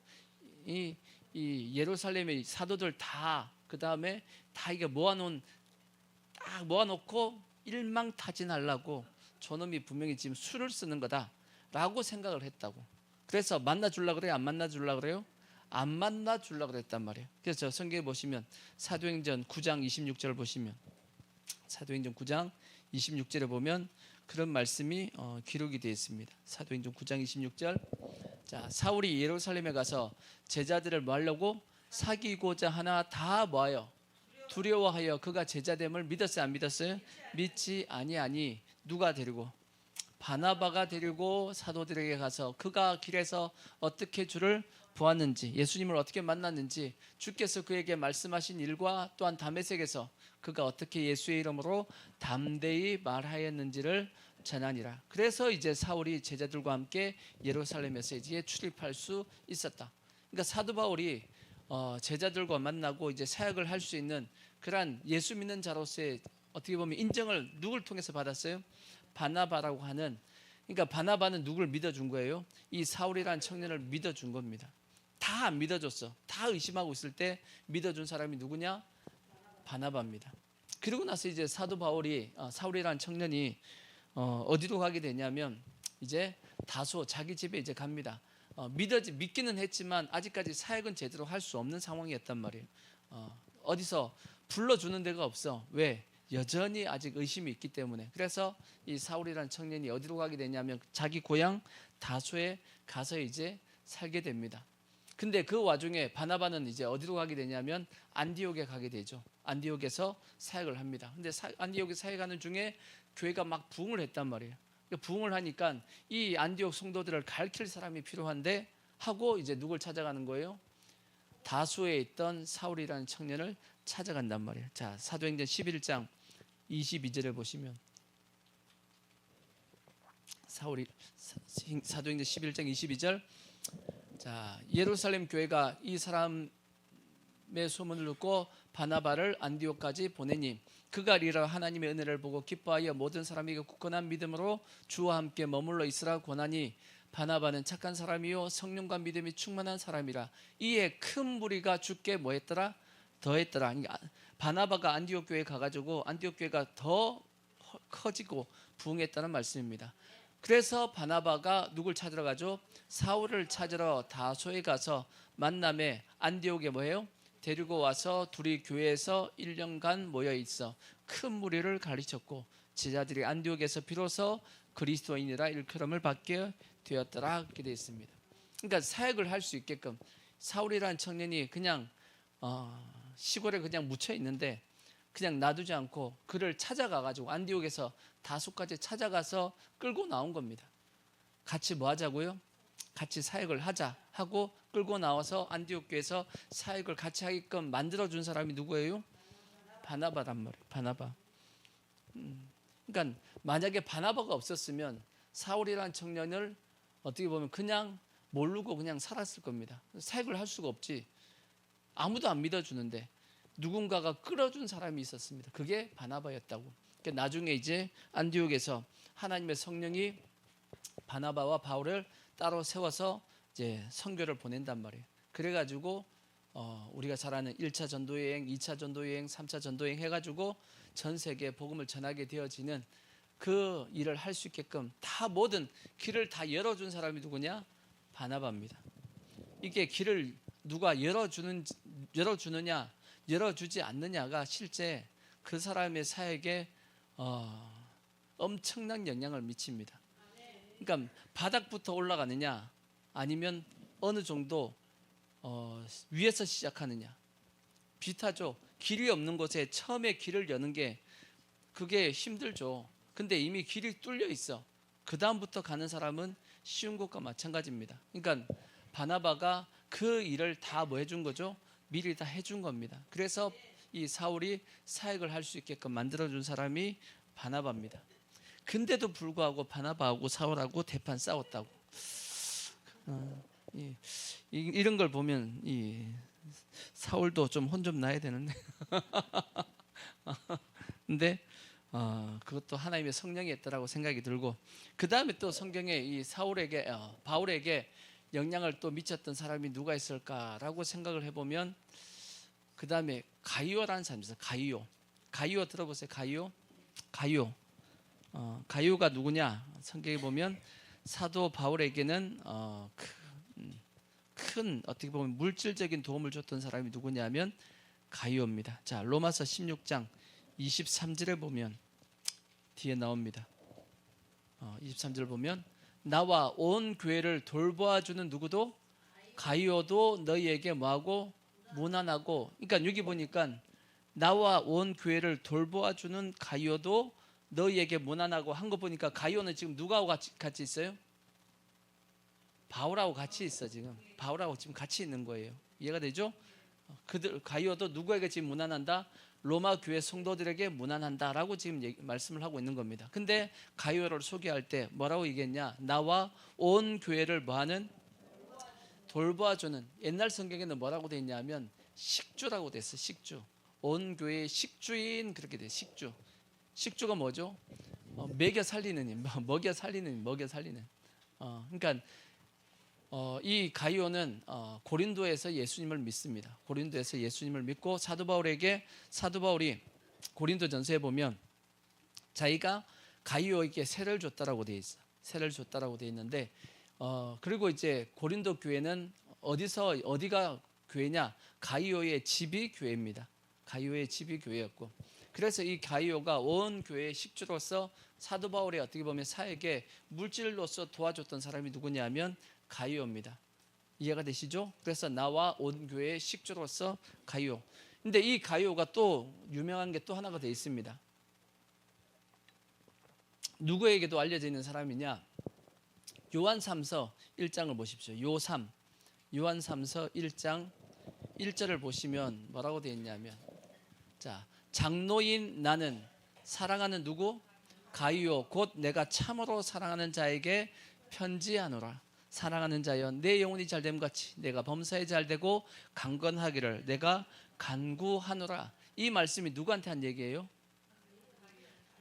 이 예루살렘의 사도들 다 그 다음에 다 이게 딱 모아놓고 일망타진하려고 저놈이 분명히 지금 수를 쓰는 거다라고 생각을 했다고. 그래서 만나주려고 그래요? 안 만나주려고 그래요? 안 만나주려고 그랬단 말이에요. 그래서 성경에 보시면 사도행전 9장 26절을 보시면, 사도행전 9장 26절에 보면 그런 말씀이 기록이 되어 있습니다. 사도행전 9장 26절. 자, 사울이 예루살렘에 가서 제자들을 뭐 하려고? 사귀고자 하나 다 뭐하여? 두려워하여 그가 제자됨을 믿었어요, 안 믿었어요? 믿지 아니하니. 누가 데리고? 바나바가 데리고 사도들에게 가서 그가 길에서 어떻게 주를 보았는지, 예수님을 어떻게 만났는지, 주께서 그에게 말씀하신 일과 또한 다메섹에서 그가 어떻게 예수의 이름으로 담대히 말하였는지를 전하니라. 그래서 이제 사울이 제자들과 함께 예루살렘에서 이제 출입할 수 있었다. 그러니까 사도 바울이 제자들과 만나고 이제 사역을 할 수 있는 그러한 예수 믿는 자로서의 어떻게 보면 인정을 누굴 통해서 받았어요? 바나바라고 하는. 그러니까 바나바는 누굴 믿어준 거예요? 이 사울이라는 청년을 믿어준 겁니다. 다 안 믿어줬어. 다 의심하고 있을 때 믿어준 사람이 누구냐? 바나바입니다. 그리고 나서 이제 사도 바울이 사울이라는 청년이 어디로 가게 되냐면 이제 다소 자기 집에 이제 갑니다. 믿기는 했지만 아직까지 사역은 제대로 할 수 없는 상황이었단 말이에요. 어디서 불러주는 데가 없어. 왜? 여전히 아직 의심이 있기 때문에. 그래서 이 사울이라는 청년이 어디로 가게 되냐면 자기 고향 다소에 가서 이제 살게 됩니다. 근데 그 와중에 바나바는 이제 어디로 가게 되냐면 안디옥에 가게 되죠. 안디옥에서 사역을 합니다. 근데 안디옥에 사역하는 중에 교회가 막 부흥을 했단 말이에요. 부흥을 하니까 이 안디옥 성도들을 가르칠 사람이 필요한데 하고 이제 누굴 찾아가는 거예요? 다소에 있던 사울이라는 청년을 찾아간단 말이에요. 자, 사도행전 11장 22절을 보시면, 사도행전 11장 22절. 자, 예루살렘 교회가 이 사람의 소문을 듣고 바나바를 안디옥까지 보내니 그가 이르러 하나님의 은혜를 보고 기뻐하여 모든 사람에게 굳건한 믿음으로 주와 함께 머물러 있으라 권하니, 바나바는 착한 사람이요 성령과 믿음이 충만한 사람이라. 이에 큰 무리가 주께 뭐했더라? 더했더라. 바나바가 안디옥 교회에 가가지고 안디옥 교회가 더 커지고 부흥했다는 말씀입니다. 그래서 바나바가 누굴 찾으러 가죠? 사울을 찾으러 다소에 가서 만남에 안디옥에 뭐예요? 데리고 와서 둘이 교회에서 1년간 모여 있어 큰 무리를 가르쳤고 제자들이 안디옥에서 비로소 그리스도인이라 일컬음을 받게 되었더라. 이렇게 되어 있습니다. 그러니까 사역을 할 수 있게끔 사울이라는 청년이 그냥 시골에 그냥 묻혀 있는데 그냥 놔두지 않고 그를 찾아가 가지고 안디옥에서 다소까지 찾아가서 끌고 나온 겁니다. 같이 뭐 하자고요? 같이 사역을 하자 하고 끌고 나와서 안디옥 교회에서 사역을 같이 하게끔 만들어 준 사람이 누구예요? 바나바란 말이에요. 바나바. 그러니까 만약에 바나바가 없었으면 사울이라는 청년을 어떻게 보면 그냥 모르고 그냥 살았을 겁니다. 사역을 할 수가 없지. 아무도 안 믿어주는데 누군가가 끌어준 사람이 있었습니다. 그게 바나바였다고. 그러니까 나중에 이제 안디옥에서 하나님의 성령이 바나바와 바울을 따로 세워서 이제 선교를 보낸단 말이에요. 그래가지고 우리가 잘 아는 1차 전도여행, 2차 전도여행, 3차 전도여행 해가지고 전 세계에 복음을 전하게 되어지는 그 일을 할 수 있게끔 다 모든 길을 다 열어준 사람이 누구냐? 바나바입니다. 이게 길을 누가 열어주느냐 열어주지 않느냐가 실제 그 사람의 사역에 엄청난 영향을 미칩니다. 그러니까 바닥부터 올라가느냐 아니면 어느 정도 위에서 시작하느냐 비슷하죠. 길이 없는 곳에 처음에 길을 여는 게 그게 힘들죠. 근데 이미 길이 뚫려 있어. 그 다음부터 가는 사람은 쉬운 것과 마찬가지입니다. 그러니까 바나바가 그 일을 다 뭐 해준 거죠? 미리 다 해준 겁니다. 그래서 이 사울이 사역을 할 수 있게끔 만들어준 사람이 바나바입니다. 근데도 불구하고 바나바하고 사울하고 대판 싸웠다고. 이런 걸 보면 사울도 좀 혼 좀 나야 되는데 근데 그것도 하나님의 성령이 했더라고 생각이 들고, 그 다음에 또 성경에 이 사울에게 바울에게 영향을 또 미쳤던 사람이 누가 있을까라고 생각을 해보면 그 다음에 가이오라는 사람이 있어요. 가이오 들어보세요. 가이오가 누구냐? 성경에 보면 사도 바울에게는 큰 어떻게 보면 물질적인 도움을 줬던 사람이 누구냐면 가이오입니다. 자, 로마서 16장 23절에 보면 뒤에 나옵니다. 23절 보면 나와 온 교회를 돌보아주는 누구도 가이오도 너희에게 뭐하고 무난하고, 그러니까 여기 보니까 나와 온 교회를 돌보아주는 가이오도 너희에게 무난하고 한 거 보니까 가이오는 지금 누구하고 같이 있어요? 바울하고 같이 있어. 지금 바울하고 지금 같이 있는 거예요. 이해가 되죠? 가이오도 누구에게 지금 무난한다? 로마 교회 성도들에게 무난한다라고 지금 말씀을 하고 있는 겁니다. 근데 가이오를 소개할 때 뭐라고 얘기했냐? 나와 온 교회를 뭐하는? 돌봐주는. 옛날 성경에는 뭐라고 되어 있냐면 식주라고 돼 있어. 식주. 온 교회의 식주인, 그렇게 돼. 식주가 뭐죠? 먹여 살리는. 그러니까 이 가이오는 고린도에서 예수님을 믿습니다. 고린도에서 예수님을 믿고 사도 바울이 고린도전서에 보면 자기가 가이오에게 세를 줬다라고 돼 있어. 세를 줬다라고 돼 있는데 그리고 이제 고린도 교회는 어디가 교회냐? 가이오의 집이 교회입니다. 가이오의 집이 교회였고, 그래서 이 가이오가 온 교회의 식주로서 사도 바울의 어떻게 보면 사역에 물질로서 도와줬던 사람이 누구냐면 가이오입니다. 이해가 되시죠? 그래서 나와 온 교회의 식주로서 가이오. 근데 이 가이오가 또 유명한 게 또 하나가 돼 있습니다. 누구에게도 알려져 있는 사람이냐? 요한 3서 1장을 보십시오. 요한 3서 1장 1절을 보시면 뭐라고 되어 있냐면, 자, 장로인 나는 사랑하는 누구? 가이오 곧 내가 참으로 사랑하는 자에게 편지하노라. 사랑하는 자여, 내 영혼이 잘됨 같이 내가 범사에 잘되고 강건하기를 내가 간구하노라. 이 말씀이 누구한테 한 얘기예요?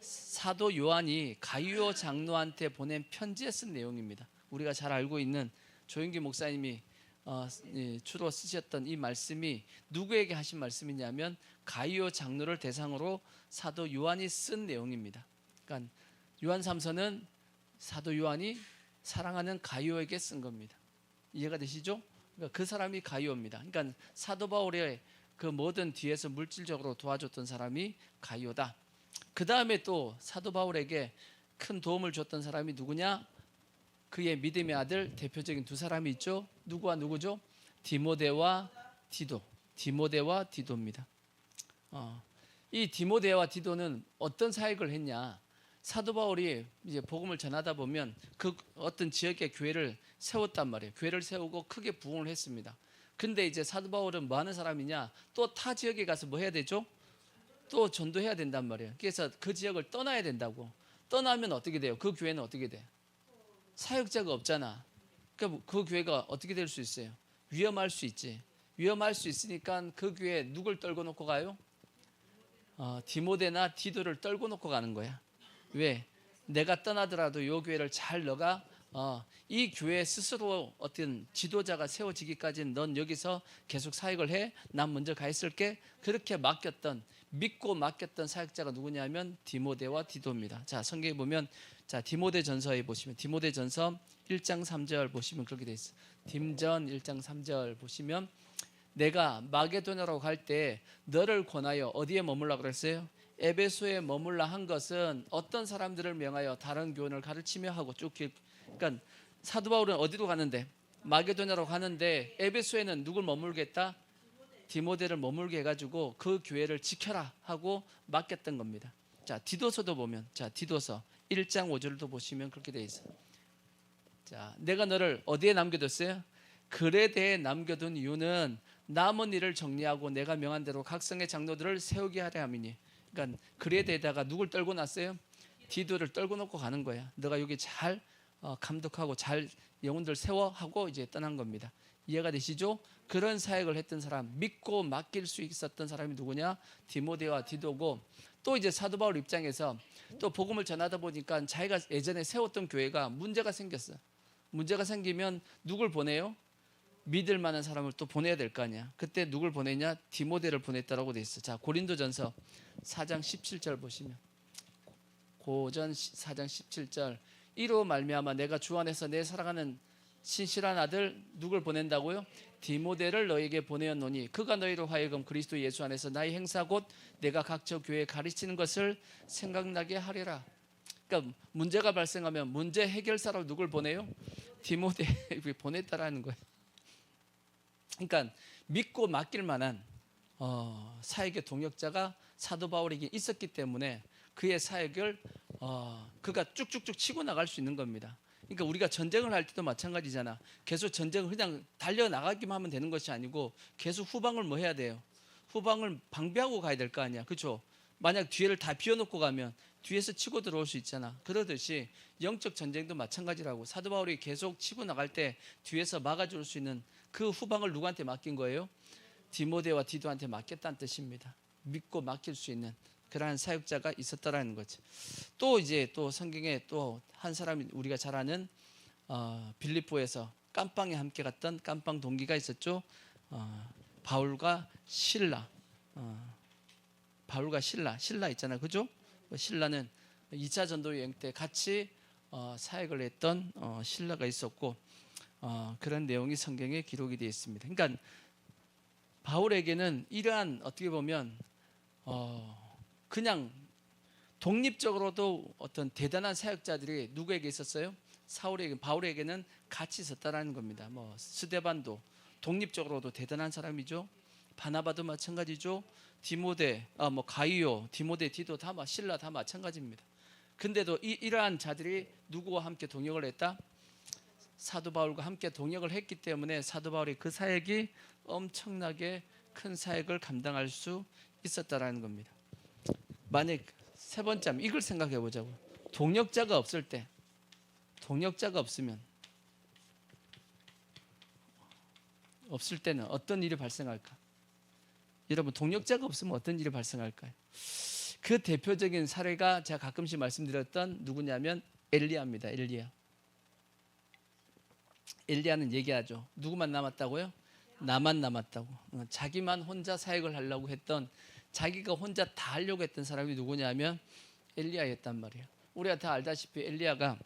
사도 요한이 가이오 장로한테 보낸 편지에 쓴 내용입니다. 우리가 잘 알고 있는 조영기 목사님이 주로 쓰셨던 이 말씀이 누구에게 하신 말씀이냐면 가이오 장로를 대상으로 사도 요한이 쓴 내용입니다. 그러니까 요한 3서는 사도 요한이 사랑하는 가이오에게 쓴 겁니다. 이해가 되시죠? 그러니까 그 사람이 가이오입니다. 그러니까 사도 바울의 그 모든 뒤에서 물질적으로 도와줬던 사람이 가이오다. 그 다음에 또 사도 바울에게 큰 도움을 줬던 사람이 누구냐? 그의 믿음의 아들 대표적인 두 사람이 있죠. 누구와 누구죠? 디모데와 디도. 디모데와 디도입니다. 이 디모데와 디도는 어떤 사역을 했냐? 사도 바울이 이제 복음을 전하다 보면 그 어떤 지역의 교회를 세웠단 말이에요. 교회를 세우고 크게 부흥을 했습니다. 근데 이제 사도 바울은 뭐 하는 사람이냐? 또 타 지역에 가서 뭐 해야 되죠? 또 전도해야 된단 말이에요. 그래서 그 지역을 떠나야 된다고. 떠나면 어떻게 돼요? 그 교회는 어떻게 돼? 사역자가 없잖아. 그러니까 그 교회가 어떻게 될 수 있어요? 위험할 수 있지. 위험할 수 있으니까 그 교회에 누굴 떨고 놓고 가요? 디모데나 디도를 떨고 놓고 가는 거야. 왜? 내가 떠나더라도 이 교회를 잘 너가 이 교회 스스로 어떤 지도자가 세워지기까지는 넌 여기서 계속 사역을 해. 난 먼저 가 있을게. 그렇게 믿고 맡겼던 사역자가 누구냐면 디모데와 디도입니다. 자, 성경에 보면 자, 디모데전서에 보시면 디모데전서 1장 3절 보시면 그렇게 돼 있어요. 딤전 1장 3절 보시면 내가 마게도냐로 갈 때 너를 권하여 어디에 머물라 그랬어요? 에베소에 머물라 한 것은 어떤 사람들을 명하여 다른 교훈을 가르치며 하고 쭉 그러니까 사도 바울은 어디로 가는데? 마게도냐로 가는데 에베소에는 누굴 머물겠다? 디모데를 머물게 해가지고 그 교회를 지켜라 하고 맡겼던 겁니다. 자, 디도서도 보면 자, 디도서 1장 5절도 보시면 그렇게 돼 있어요. 자, 내가 너를 어디에 남겨뒀어요? 그레데에 남겨둔 이유는 남은 일을 정리하고 내가 명한 대로 각성의 장로들을 세우게 하려 함이니. 그러니까 그레데에다가 누굴 떨고 놨어요? 디도를 떨고 놓고 가는 거야. 너가 여기 잘 감독하고 잘 영혼들 세워하고 이제 떠난 겁니다. 이해가 되시죠? 그런 사역을 했던 사람, 믿고 맡길 수 있었던 사람이 누구냐? 디모데와 디도고, 또 이제 사도 바울 입장에서 또 복음을 전하다 보니까 자기가 예전에 세웠던 교회가 문제가 생겼어. 문제가 생기면 누굴 보내요? 믿을 만한 사람을 또 보내야 될 거 아니야. 그때 누굴 보내냐? 디모데를 보냈다라고 돼 있어. 자, 고린도전서 4장 17절 보시면 고전 4장 17절 이로 말미암아 내가 주 안에서 내 사랑하는 신실한 아들 누굴 보낸다고요? 디모데를 너에게 보내었노니 그가 너희로 하여금 그리스도 예수 안에서 나의 행사 곧 내가 각처 교회에 가르치는 것을 생각나게 하리라. 그러니까 문제가 발생하면 문제 해결사로 누굴 보내요? 디모데 보냈다라는 거예요. 그러니까 믿고 맡길 만한 사역의 동역자가 사도 바울에게 있었기 때문에 그의 사역을 그가 쭉쭉쭉 치고 나갈 수 있는 겁니다. 그러니까 우리가 전쟁을 할 때도 마찬가지잖아. 계속 전쟁을 그냥 달려나가기만 하면 되는 것이 아니고 계속 후방을 뭐 해야 돼요? 후방을 방비하고 가야 될 거 아니야. 그렇죠? 만약 뒤를 다 비워놓고 가면 뒤에서 치고 들어올 수 있잖아. 그러듯이 영적 전쟁도 마찬가지라고. 사도 바울이 계속 치고 나갈 때 뒤에서 막아줄 수 있는 그 후방을 누구한테 맡긴 거예요? 디모데와 디도한테 맡겼다는 뜻입니다. 믿고 맡길 수 있는 그러한 사역자가 있었다라는 거죠. 또 이제 또 성경에 또 한 사람이 우리가 잘 아는 빌립보에서 깜빵에 함께 갔던 깜빵 동기가 있었죠. 바울과 실라. 바울과 실라 있잖아요. 그죠? 실라는 2차 전도 여행 때 같이 사역을 했던 실라가 있었고 그런 내용이 성경에 기록이 되어 있습니다. 그러니까 바울에게는 이러한 어떻게 보면 그냥 독립적으로도 어떤 대단한 사역자들이 누구에게 있었어요? 바울에게는 같이 있었다라는 겁니다. 뭐 스데반도 독립적으로도 대단한 사람이죠. 바나바도 마찬가지죠. 디모데, 가이오, 디모데, 디도 다 실라 다 마찬가지입니다. 근데도 이러한 자들이 누구와 함께 동역을 했다? 사도 바울과 함께 동역을 했기 때문에 사도 바울이 그 사역이 엄청나게 큰 사역을 감당할 수 있었다라는 겁니다. 만약 세 번째 이걸 생각해 보자고. 동역자가 없을 때, 동역자가 없을 때는 어떤 일이 발생할까? 여러분, 동역자가 없으면 어떤 일이 발생할까요? 그 대표적인 사례가 제가 가끔씩 말씀드렸던 누구냐면 엘리야입니다. 엘리야. 엘리야는 얘기하죠. 누구만 남았다고요? 나만 남았다고. 자기만 혼자 사역을 하려고 했던, 자기가 혼자 다 하려고 했던 사람이 누구냐면 엘리야였단 말이에요. 우리가 다 알다시피 엘리야가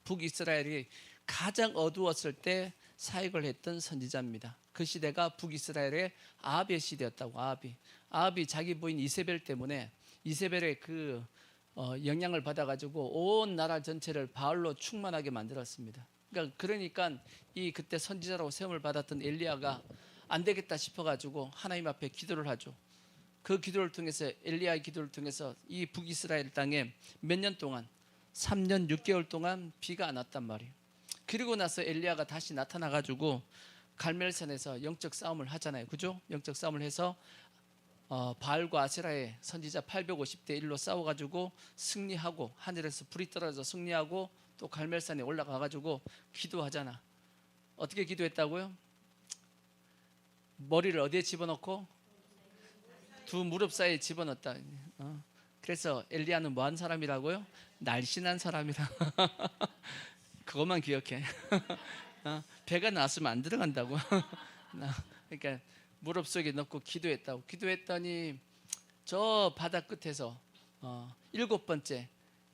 북이스라엘이 가장 어두웠을 때 사역을 했던 선지자입니다. 그 시대가 북이스라엘의 아합의 시대였다고. 아합이 자기 부인 이세벨 때문에 이세벨의 그 영향을 받아가지고 온 나라 전체를 바알로 충만하게 만들었습니다. 그러니까 이 그때 선지자라고 세움을 받았던 엘리야가 안 되겠다 싶어가지고 하나님 앞에 기도를 하죠. 그 기도를 통해서, 엘리야의 기도를 통해서 이 북이스라엘 땅에 몇 년 동안, 3년 6개월 동안 비가 안 왔단 말이에요. 그리고 나서 엘리야가 다시 나타나가지고 갈멜산에서 영적 싸움을 하잖아요. 그죠? 영적 싸움을 해서 바알과 아세라의 선지자 850대 1로 싸워가지고 승리하고, 하늘에서 불이 떨어져 승리하고, 또 갈멜산에 올라가가지고 기도하잖아. 어떻게 기도했다고요? 머리를 어디에 집어넣고? 두 무릎 사이에 집어넣었다. 그래서 엘리야는 뭐한 사람이라고요? 날씬한 사람이라. 그것만 기억해. 배가 나왔으면 안 들어간다고. 그러니까 무릎 속에 넣고 기도했다고. 기도했더니 저 바다 끝에서 7번째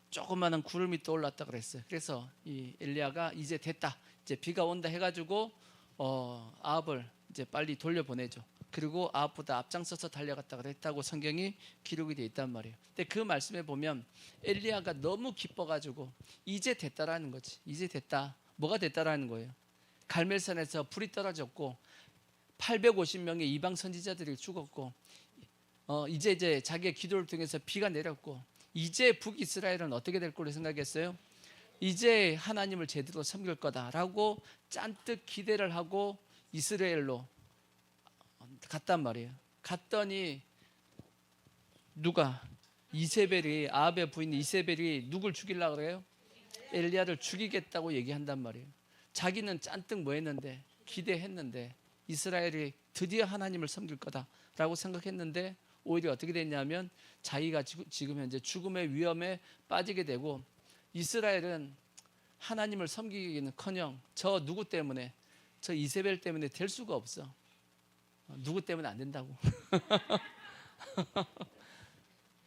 조그마한 구름이 떠올랐다 그랬어요. 그래서 이 엘리야가 이제 됐다, 이제 비가 온다 해가지고 아합을 이제 빨리 돌려보내죠. 그리고 아합보다 앞장서서 달려갔다 그랬다고 성경이 기록이 돼 있단 말이에요. 근데 그 말씀에 보면 엘리야가 너무 기뻐가지고 이제 됐다라는 거지. 이제 됐다. 뭐가 됐다라는 거예요? 갈멜산에서 불이 떨어졌고 850명의 이방 선지자들이 죽었고 이제 자기의 기도를 통해서 비가 내렸고, 이제 북이스라엘은 어떻게 될 거로 생각했어요? 이제 하나님을 제대로 섬길 거다라고 짠뜩 기대를 하고 이스라엘로 갔단 말이에요. 갔더니 누가? 이세벨이, 아합의 부인 이세벨이 누굴 죽이려고 그래요? 엘리야를 죽이겠다고 얘기한단 말이에요. 자기는 짠뜩 뭐 했는데, 기대했는데, 이스라엘이 드디어 하나님을 섬길 거다라고 생각했는데 오히려 어떻게 됐냐면 자기가 지금 현재 죽음의 위험에 빠지게 되고, 이스라엘은 하나님을 섬기기는커녕 저 누구 때문에, 저 이세벨 때문에 될 수가 없어. 누구 때문에 안 된다고.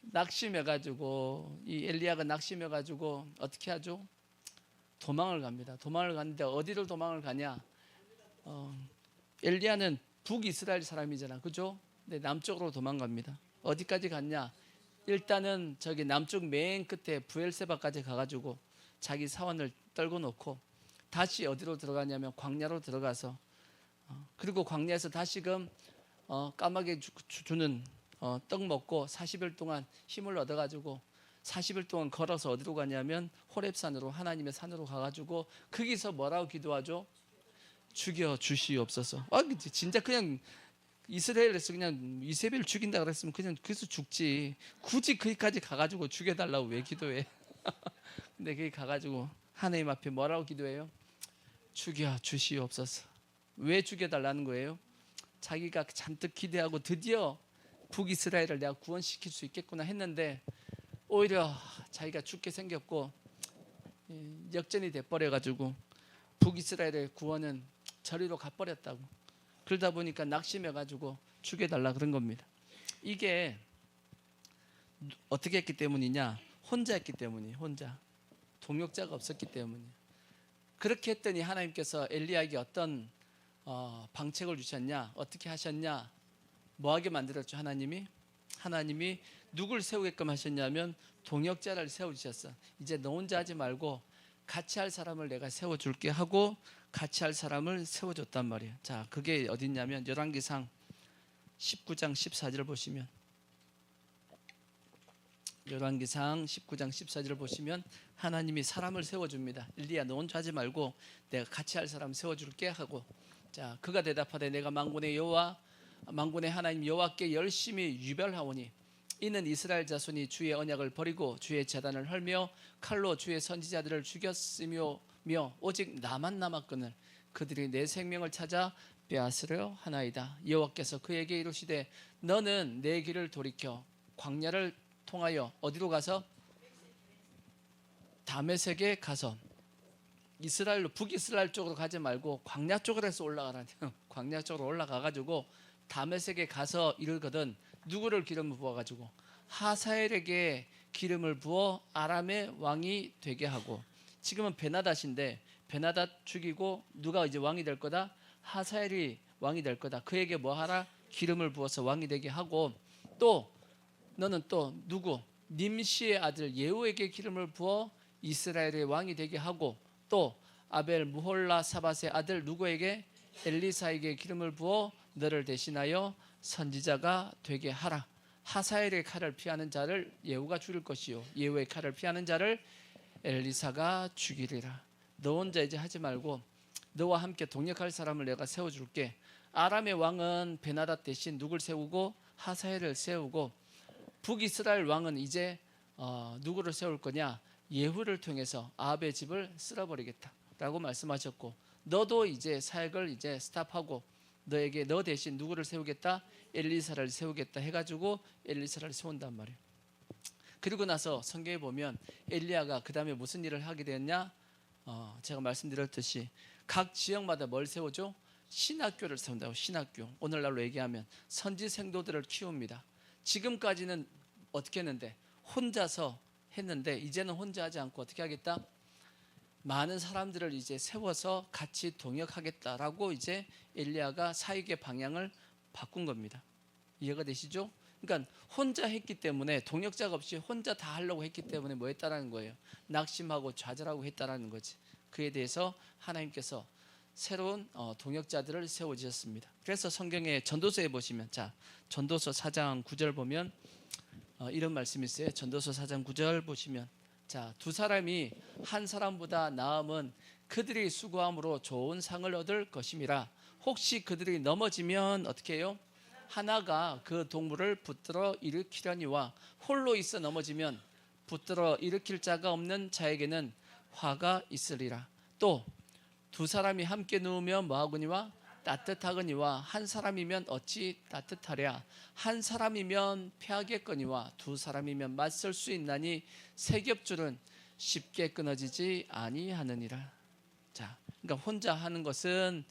낙심해가지고, 이 엘리야가 낙심해가지고 어떻게 하죠? 도망을 갑니다. 도망을 갔는데 어디를 도망을 가냐? 엘리야는 북이스라엘 사람이잖아, 그죠? 근데 남쪽으로 도망갑니다. 어디까지 갔냐? 일단은 저기 남쪽 맨 끝에 부엘세바까지 가가지고 자기 사원을 떨궈 놓고 다시 어디로 들어가냐면 광야로 들어가서, 그리고 광야에서 다시금 까마귀 주는 떡 먹고 40일 동안 힘을 얻어가지고 40일 동안 걸어서 어디로 가냐면 호렙산으로, 하나님의 산으로 가가지고 거기서 뭐라고 기도하죠? 죽여 주시옵소서. 진짜 그냥 이스라엘에서 그냥 이세벨 죽인다 그랬으면 그냥 그래서 죽지. 굳이 거기까지 가가지고 죽여달라고 왜 기도해? 근데 거기 가가지고 하나님 앞에 뭐라고 기도해요? 죽여 주시옵소서. 왜 죽여달라는 거예요? 자기가 잔뜩 기대하고 드디어 북이스라엘을 내가 구원시킬 수 있겠구나 했는데 오히려 자기가 죽게 생겼고 역전이 돼버려가지고 북이스라엘의 구원은 저리로 가버렸다고. 그러다 보니까 낙심해가지고 죽여달라 그런 겁니다. 이게 어떻게 했기 때문이냐? 혼자 했기 때문이에요. 혼자. 동역자가 없었기 때문이에요. 그렇게 했더니 하나님께서 엘리야에게 어떤 방책을 주셨냐? 어떻게 하셨냐? 뭐하게 만들었죠? 하나님이 누굴 세우게끔 하셨냐면 동역자를 세워주셨어. 이제 너 혼자 하지 말고 같이 할 사람을 내가 세워줄게 하고 같이 할 사람을 세워줬단 말이에요. 자, 그게 어딨냐면 열왕기상 19장 14절을 보시면, 열왕기상 19장 14절을 보시면 하나님이 사람을 세워줍니다. 엘리야 너 혼자 하지 말고 내가 같이 할 사람 세워줄게 하고, 자, 그가 대답하되 내가 만군의 하나님 여호와께 열심히 유별하오니 이는 이스라엘 자손이 주의 언약을 버리고 주의 제단을 헐며 칼로 주의 선지자들을 죽였으며 오직 나만 남았거늘 그들이 내 생명을 찾아 빼앗으려 하나이다. 여호와께서 그에게 이르시되 너는 내 길을 돌이켜 광야를 통하여 어디로 가서? 다메섹에 가서 이스라엘로 북이스라엘 쪽으로 가지 말고 광야 쪽으로 해서 올라가라니 광야 쪽으로 올라가가지고 다메섹에 가서 이르거든 누구를 기름을 부어가지고 하사엘에게 기름을 부어 아람의 왕이 되게 하고 지금은 베나닷인데 베나닷 죽이고 누가 이제 왕이 될 거다? 하사엘이 왕이 될 거다. 그에게 뭐 하라? 기름을 부어서 왕이 되게 하고 또 너는 또 누구? 님시의 아들 예후에게 기름을 부어 이스라엘의 왕이 되게 하고 또 아벨 무홀라 사밧의 아들 누구에게? 엘리사에게 기름을 부어 너를 대신하여 선지자가 되게 하라. 하사엘의 칼을 피하는 자를 예후가 죽일 것이요 예후의 칼을 피하는 자를 엘리사가 죽이리라. 너 혼자 이제 하지 말고 너와 함께 동역할 사람을 내가 세워줄게. 아람의 왕은 베나닷 대신 누굴 세우고 하사엘을 세우고 북이스라엘 왕은 이제 누구를 세울 거냐? 예후를 통해서 아합의 집을 쓸어버리겠다라고 말씀하셨고 너도 이제 사역을 이제 스탑하고 너에게 너 대신 누구를 세우겠다? 엘리사를 세우겠다 해가지고 엘리사를 세운단 말이에요. 그리고 나서 성경에 보면 엘리야가 그 다음에 무슨 일을 하게 되었냐? 제가 말씀드렸듯이 각 지역마다 뭘 세우죠? 신학교를 세운다고. 신학교. 오늘날로 얘기하면 선지 생도들을 키웁니다. 지금까지는 어떻게 했는데? 혼자서 했는데 이제는 혼자 하지 않고 어떻게 하겠다? 많은 사람들을 이제 세워서 같이 동역하겠다라고 이제 엘리야가 사역의 방향을 바꾼 겁니다. 이해가 되시죠? 그러니까 혼자 했기 때문에 동역자가 없이 혼자 다 하려고 했기 때문에 뭐 했다라는 거예요? 낙심하고 좌절하고 했다라는 거지. 그에 대해서 하나님께서 새로운 동역자들을 세워주셨습니다. 그래서 성경의 전도서에 보시면 자 전도서 4장 9절 보면 이런 말씀이 있어요. 전도서 4장 9절 보시면 자 두 사람이 한 사람보다 나음은 그들이 수고함으로 좋은 상을 얻을 것임이라. 혹시 그들이 넘어지면 어떻게 해요? 하나가 그 동물을 붙들어 일으키려니와 홀로 있어 넘어지면 붙들어 일으킬 자가 없는 자에게는 화가 있으리라. 또 두 사람이 함께 누우면 뭐하거니와 따뜻하거니와 한 사람이면 어찌 따뜻하랴. 한 사람이면 패하겠거니와 두 사람이면 맞설 수 있나니 세 겹줄은 쉽게 끊어지지 아니하느니라. 자, 그러니까 혼자 하는 것은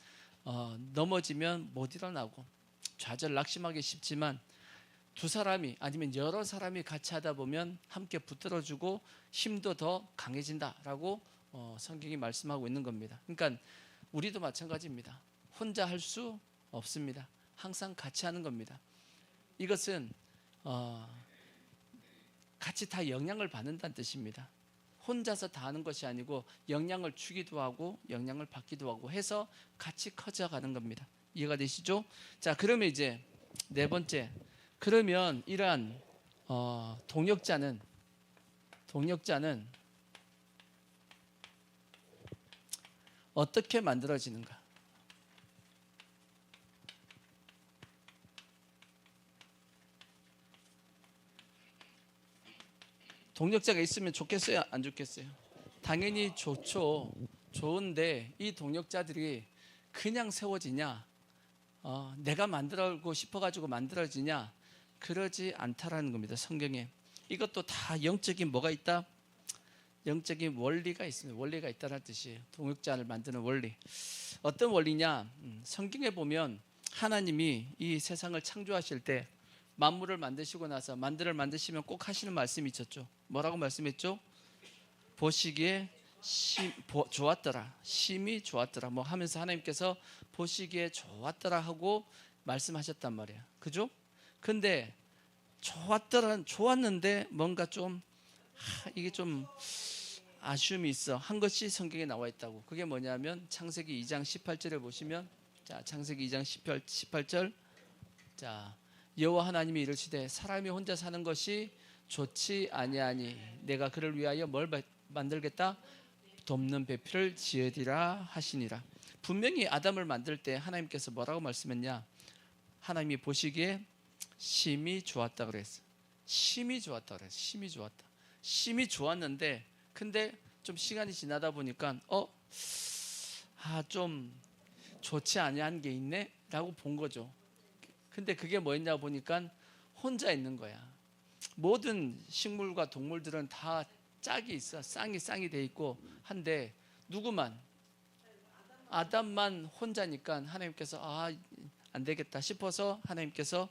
넘어지면 못 일어나고 좌절 낙심하기 쉽지만 두 사람이 아니면 여러 사람이 같이 하다 보면 함께 붙들어주고 힘도 더 강해진다라고 성경이 말씀하고 있는 겁니다. 그러니까 우리도 마찬가지입니다. 혼자 할 수 없습니다. 항상 같이 하는 겁니다. 이것은 같이 다 영향을 받는다는 뜻입니다. 혼자서 다 하는 것이 아니고 영향을 주기도 하고 영향을 받기도 하고 해서 같이 커져가는 겁니다. 이해가 되시죠? 자, 그러면 이제 네 번째, 그러면 이러한 동역자는 어떻게 만들어지는가? 동역자가 있으면 좋겠어요? 안 좋겠어요? 당연히 좋죠. 좋은데 이 동역자들이 그냥 세워지냐? 내가 만들고 싶어가지고 만들어지냐? 그러지 않다라는 겁니다. 성경에. 이것도 다 영적인 뭐가 있다? 영적인 원리가 있습니다. 원리가 있다는 뜻이에요. 동역자를 만드는 원리. 어떤 원리냐? 성경에 보면 하나님이 이 세상을 창조하실 때 만물을 만드시고 나서 만들을 만드시면 꼭 하시는 말씀이 있었죠. 뭐라고 말씀했죠? 보시기에 좋았더라. 심히 좋았더라. 뭐 하면서 하나님께서 보시기에 좋았더라 하고 말씀하셨단 말이야. 그죠? 근데 좋았는데 뭔가 좀 이게 좀 아쉬움이 있어 한 것이 성경에 나와 있다고. 그게 뭐냐면 창세기 2장 18절에 보시면 자 창세기 2장 18절 자 여호와 하나님이 이르시되 사람이 혼자 사는 것이 좋지 아니하니 내가 그를 위하여 뭘 만들겠다? 돕는 배필을 지으리라 하시니라. 분명히 아담을 만들 때 하나님께서 뭐라고 말씀했냐? 하나님이 보시기에 심히 좋았다 그랬어. 심히 좋았다 그랬어. 심히 좋았다. 심히 좋았는데 근데 좀 시간이 지나다 보니까 좀 좋지 아니한 게 있네 라고 본 거죠. 근데 그게 뭐였냐 보니까 혼자 있는 거야. 모든 식물과 동물들은 다 짝이 있어. 쌍이 돼 있고 한데 누구만? 아담만 혼자니까 하나님께서 안 되겠다 싶어서 하나님께서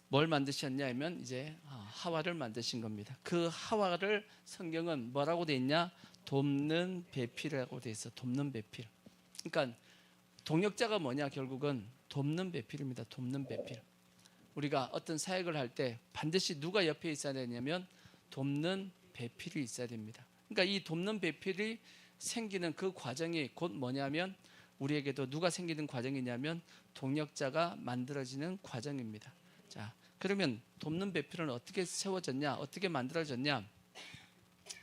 뭘 만드셨냐 하면 이제 하와를 만드신 겁니다. 그 하와를 성경은 뭐라고 돼 있냐? 돕는 배필이라고 돼 있어. 돕는 배필. 그러니까 동역자가 뭐냐? 결국은 돕는 배필입니다. 돕는 배필. 우리가 어떤 사역을 할 때 반드시 누가 옆에 있어야 되냐면 돕는 배필이 있어야 됩니다. 그러니까 이 돕는 배필이 생기는 그 과정이 곧 뭐냐면 우리에게도 누가 생기는 과정이냐면 동역자가 만들어지는 과정입니다. 자, 그러면 돕는 배필은 어떻게 세워졌냐? 어떻게 만들어졌냐?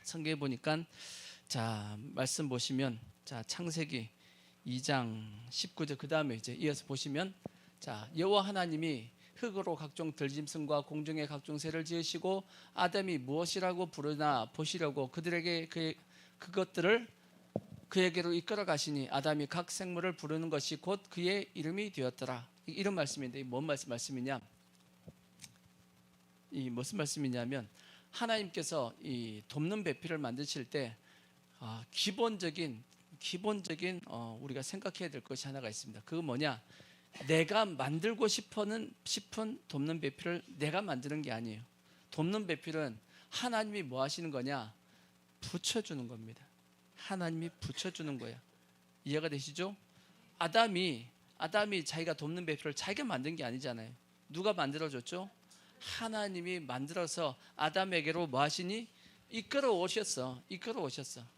성경에 보니까 자, 말씀 보시면 자, 창세기 2장 19절 그다음에 이제 이어서 보시면 자, 여호와 하나님이 흙으로 각종 들짐승과 공중의 각종 새를 지으시고 아담이 무엇이라고 부르나 보시려고 그들에게 그것들을 그에게로 이끌어 가시니 아담이 각 생물을 부르는 것이 곧 그의 이름이 되었더라. 이런 말씀인데 뭔 말씀이냐? 이 무슨 말씀이냐면 하나님께서 이 돕는 배필을 만드실 때 기본적인 우리가 생각해야 될 것이 하나가 있습니다. 그거 뭐냐? 내가 만들고 싶은 돕는 배필을 내가 만드는 게 아니에요. 돕는 배필은 하나님이 뭐 하시는 거냐? 붙여주는 겁니다. 하나님이 붙여주는 거야. 이해가 되시죠? 아담이 자기가 돕는 배필을 자기가 만든 게 아니잖아요. 누가 만들어줬죠? 하나님이 만들어서 아담에게로 뭐 하시니? 이끌어 오셨어.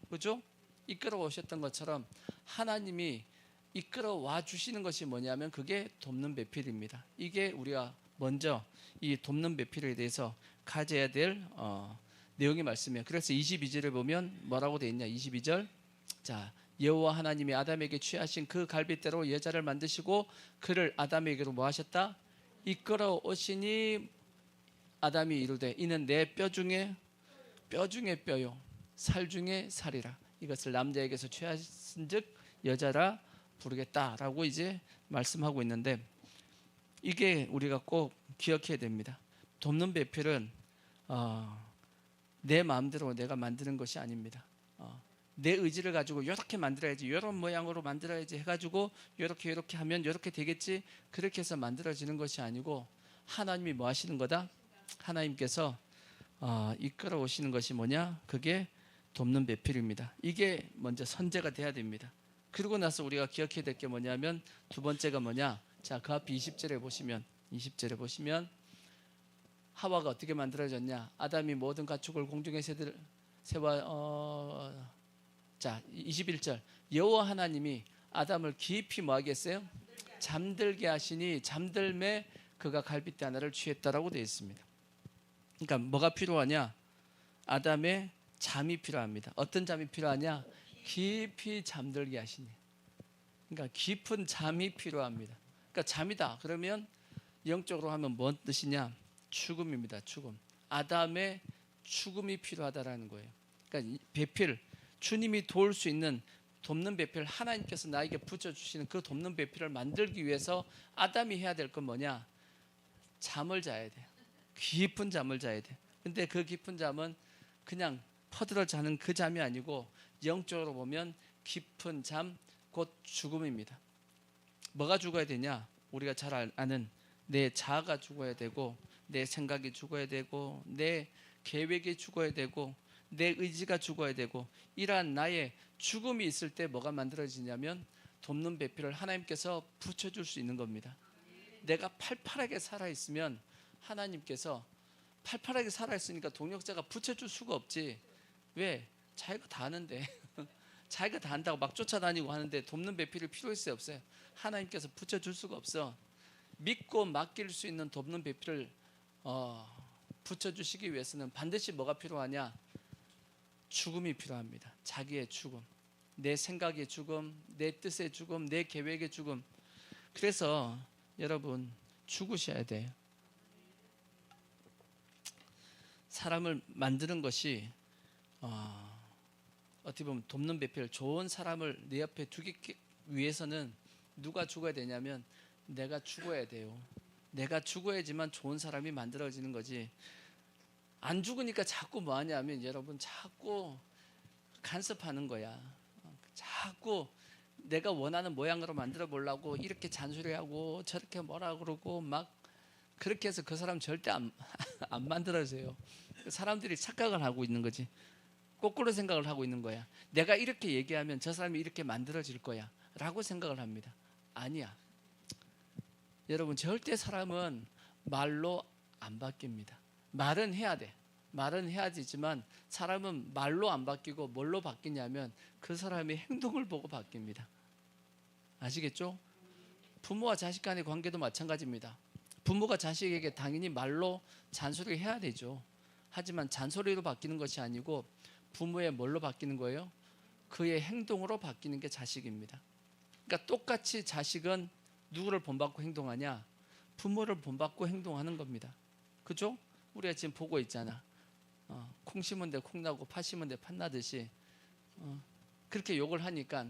그죠? 이끌어 오셨던 것처럼 하나님이 이끌어 와 주시는 것이 뭐냐면 그게 돕는 배필입니다. 이게 우리가 먼저 이 돕는 배필에 대해서 가져야 될 내용의 말씀이에요. 그래서 22절에 보면 뭐라고 되어 있냐? 22절. 자, 여호와 하나님이 아담에게 취하신 그 갈빗대로 여자를 만드시고 그를 아담에게로 뭐 하셨다? 이끌어 오시니 아담이 이르되 이는 내 뼈 중에 뼈요 살 중에 살이라. 이것을 남자에게서 취하신즉 여자라 부르겠다라고 이제 말씀하고 있는데 이게 우리가 꼭 기억해야 됩니다. 돕는 배필은 내 마음대로 내가 만드는 것이 아닙니다. 내 의지를 가지고 이렇게 만들어야지, 이런 모양으로 만들어야지 해가지고 이렇게 하면 이렇게 되겠지, 그렇게 해서 만들어지는 것이 아니고 하나님이 뭐 하시는 거다? 하나님께서 이끌어 오시는 것이 뭐냐? 그게 돕는 배필입니다. 이게 먼저 선제가 돼야 됩니다. 그러고 나서 우리가 기억해야 될 게 뭐냐면 두 번째가 뭐냐? 자, 그 앞에 20절에 보시면 하와가 어떻게 만들어졌냐? 아담이 모든 가축을 공중의 새와 자, 21절. 여호와 하나님이 아담을 깊이 뭐 하겠어요? 잠들게 하시니 잠들매 그가 갈빗대 하나를 취했다라고 되어 있습니다. 그러니까 뭐가 필요하냐? 아담의 잠이 필요합니다. 어떤 잠이 필요하냐? 깊이 잠들게 하시니. 그러니까 깊은 잠이 필요합니다. 그러니까 잠이다. 그러면 영적으로 하면 뭔 뜻이냐? 죽음입니다. 죽음. 아담의 죽음이 필요하다라는 거예요. 그러니까 배필, 주님이 도울 수 있는 돕는 배필, 하나님께서 나에게 붙여주시는 그 돕는 배필을 만들기 위해서 아담이 해야 될 건 뭐냐? 잠을 자야 돼. 깊은 잠을 자야 돼. 근데 그 깊은 잠은 그냥 퍼들어 자는 그 잠이 아니고 영적으로 보면 깊은 잠, 곧 죽음입니다. 뭐가 죽어야 되냐? 우리가 잘 아는 내 자아가 죽어야 되고, 내 생각이 죽어야 되고, 내 계획이 죽어야 되고, 내 의지가 죽어야 되고, 이러한 나의 죽음이 있을 때 뭐가 만들어지냐면 돕는 배필을 하나님께서 붙여줄 수 있는 겁니다. 내가 팔팔하게 살아있으면 하나님께서 팔팔하게 살아있으니까 동역자가 붙여줄 수가 없지. 왜? 자기가 다 하는데 자기가 다 한다고 막 쫓아다니고 하는데 돕는 배필이 필요했어요? 없어요? 하나님께서 붙여줄 수가 없어. 믿고 맡길 수 있는 돕는 배필을 붙여주시기 위해서는 반드시 뭐가 필요하냐? 죽음이 필요합니다. 자기의 죽음, 내 생각의 죽음, 내 뜻의 죽음, 내 계획의 죽음. 그래서 여러분 죽으셔야 돼요. 사람을 만드는 것이 어떻게 보면 돕는 배필, 좋은 사람을 내 옆에 두기 위해서는 누가 죽어야 되냐면 내가 죽어야 돼요. 내가 죽어야지만 좋은 사람이 만들어지는 거지. 안 죽으니까 자꾸 뭐 하냐면 여러분 자꾸 간섭하는 거야. 자꾸 내가 원하는 모양으로 만들어 보려고 이렇게 잔소리하고 저렇게 뭐라 그러고 막 그렇게 해서 그 사람 절대 안 만들어져요. 사람들이 착각을 하고 있는 거지. 거꾸로 생각을 하고 있는 거야. 내가 이렇게 얘기하면 저 사람이 이렇게 만들어질 거야 라고 생각을 합니다. 아니야. 여러분, 절대 사람은 말로 안 바뀝니다. 말은 해야 돼. 말은 해야 되지만 사람은 말로 안 바뀌고 뭘로 바뀌냐면 그 사람의 행동을 보고 바뀝니다. 아시겠죠? 부모와 자식 간의 관계도 마찬가지입니다. 부모가 자식에게 당연히 말로 잔소리를 해야 되죠. 하지만 잔소리로 바뀌는 것이 아니고 부모의 뭘로 바뀌는 거예요? 그의 행동으로 바뀌는 게 자식입니다. 그러니까 똑같이 자식은 누구를 본받고 행동하냐? 부모를 본받고 행동하는 겁니다. 그죠? 우리가 지금 보고 있잖아. 콩 심은 데 콩 나고 팥 심은 데 팥 나듯이 그렇게 욕을 하니까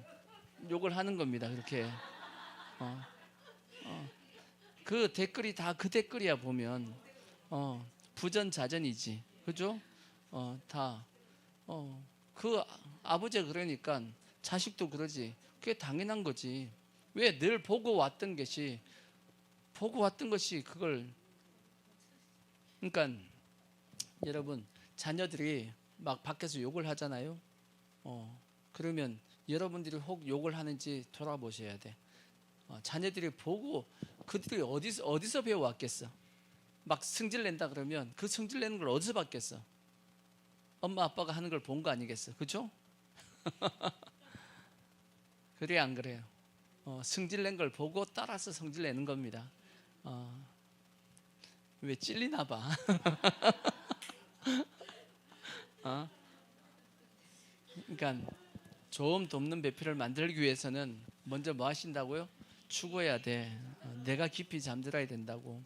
욕을 하는 겁니다. 그렇게 그 댓글이 다 그 댓글이야. 보면 부전자전이지. 그죠? 그 아버지가 그러니까 자식도 그러지. 그게 당연한 거지. 왜 늘 보고 왔던 것이 그걸. 그러니까 여러분, 자녀들이 막 밖에서 욕을 하잖아요. 그러면 여러분들이 혹 욕을 하는지 돌아보셔야 돼. 자녀들이 보고 그들이 어디서 배워왔겠어? 막 승질낸다 그러면 그 승질내는 걸 어디서 봤겠어? 엄마 아빠가 하는 걸 본 거 아니겠어? 그죠? 그래 안 그래요? 승질낸 걸 보고 따라서 성질내는 겁니다. 왜 찔리나 봐. 그러니까 좋은 돕는 배필을 만들기 위해서는 먼저 뭐 하신다고요? 추구해야 돼. 내가 깊이 잠들어야 된다고.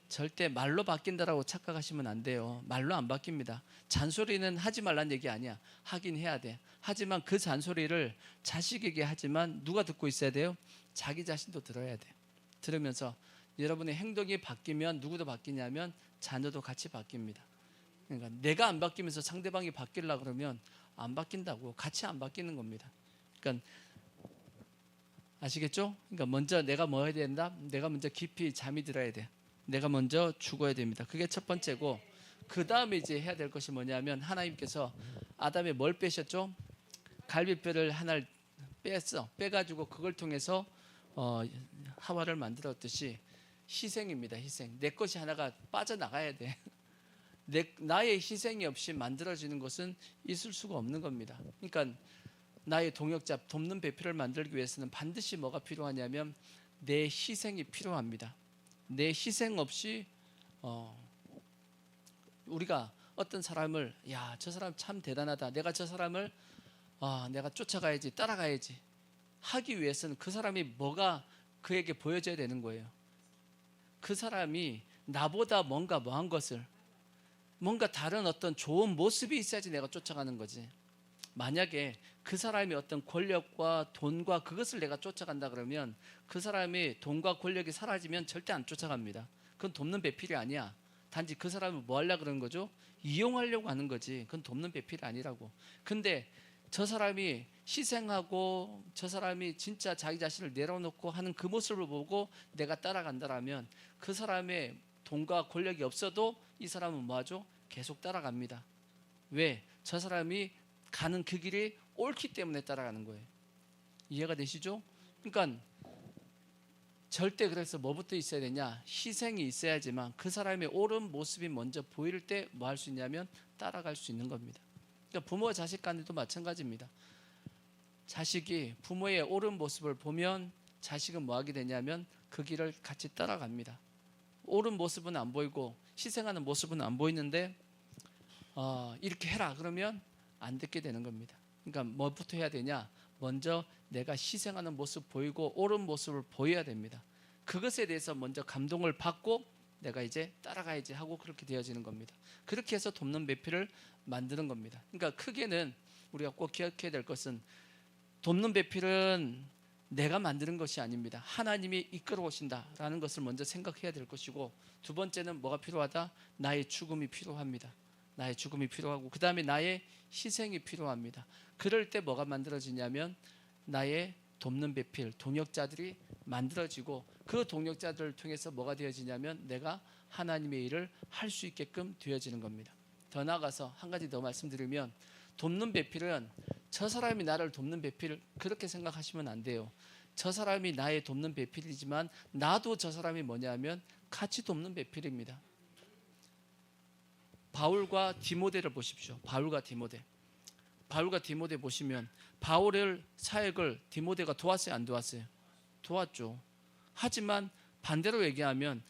절대 말로 바뀐다라고 착각하시면 안 돼요. 말로 안 바뀝니다. 잔소리는 하지 말란 얘기 아니야. 하긴 해야 돼. 하지만 그 잔소리를 자식에게 하지만 누가 듣고 있어야 돼요? 자기 자신도 들어야 돼. 들으면서 여러분의 행동이 바뀌면 누구도 바뀌냐면 자녀도 같이 바뀝니다. 그러니까 내가 안 바뀌면서 상대방이 바뀌려고 그러면 안 바뀐다고. 같이 안 바뀌는 겁니다. 그러니까 아시겠죠? 그러니까 먼저 내가 뭐 해야 된다? 내가 먼저 깊이 잠이 들어야 돼. 내가 먼저 죽어야 됩니다. 그게 첫 번째고, 그 다음에 이제 해야 될 것이 뭐냐면 하나님께서 아담의 뭘 빼셨죠? 갈비뼈를 하나를 빼가지고 그걸 통해서 하와를 만들었듯이 희생입니다. 희생. 내 것이 하나가 빠져나가야 돼. 나의 희생이 없이 만들어지는 것은 있을 수가 없는 겁니다. 그러니까 나의 동역자, 돕는 배필을 만들기 위해서는 반드시 뭐가 필요하냐면 내 희생이 필요합니다. 내 희생 없이 우리가 어떤 사람을 저 사람 참 대단하다. 내가 저 사람을 내가 쫓아가야지, 따라가야지 하기 위해서는 그 사람이 뭐가 그에게 보여져야 되는 거예요. 그 사람이 나보다 뭔가 뭐한 것을, 뭔가 다른 어떤 좋은 모습이 있어야지 내가 쫓아가는 거지. 만약에 그 사람이 어떤 권력과 돈과 그것을 내가 쫓아간다 그러면 그 사람이 돈과 권력이 사라지면 절대 안 쫓아갑니다. 그건 돕는 배필이 아니야. 단지 그 사람을 뭐 하려고 그러는 거죠? 이용하려고 하는 거지. 그건 돕는 배필이 아니라고. 근데 저 사람이 희생하고 저 사람이 진짜 자기 자신을 내려놓고 하는 그 모습을 보고 내가 따라간다라면 그 사람의 돈과 권력이 없어도 이 사람은 뭐하죠? 계속 따라갑니다. 왜? 저 사람이 가는 그 길이 옳기 때문에 따라가는 거예요. 이해가 되시죠? 그러니까 절대 그래서 뭐부터 있어야 되냐? 희생이 있어야지만 그 사람의 옳은 모습이 먼저 보일 때 뭐 할 수 있냐면 따라갈 수 있는 겁니다. 그러니까 부모와 자식 간에도 마찬가지입니다. 자식이 부모의 옳은 모습을 보면 자식은 뭐 하게 되냐면 그 길을 같이 따라갑니다. 옳은 모습은 안 보이고 희생하는 모습은 안 보이는데 이렇게 해라 그러면 안 듣게 되는 겁니다. 그러니까 뭐부터 해야 되냐? 먼저 내가 희생하는 모습 보이고 옳은 모습을 보여야 됩니다. 그것에 대해서 먼저 감동을 받고 내가 이제 따라가야지 하고 그렇게 되어지는 겁니다. 그렇게 해서 돕는 배필을 만드는 겁니다. 그러니까 크게는 우리가 꼭 기억해야 될 것은 돕는 배필은 내가 만드는 것이 아닙니다. 하나님이 이끌어 오신다라는 것을 먼저 생각해야 될 것이고, 두 번째는 뭐가 필요하다? 나의 죽음이 필요합니다. 나의 죽음이 필요하고 그 다음에 나의 희생이 필요합니다. 그럴 때 뭐가 만들어지냐면 나의 돕는 배필, 동역자들이 만들어지고 그 동역자들을 통해서 뭐가 되어지냐면 내가 하나님의 일을 할 수 있게끔 되어지는 겁니다. 더 나아가서 한 가지 더 말씀드리면 돕는 배필은 저 사람이 나를 돕는 배필 그렇게 생각하시면 안 돼요. 저 사람이 나의 돕는 배필이지만 나도 저 사람이 뭐냐면 같이 돕는 배필입니다. 바울과 디모데를 보십시오. 바울과 디모데 보시면 바울의 사역을 디모데가 도왔어요, 안 도왔어요? 도왔죠. 하지만 반대로 얘기하면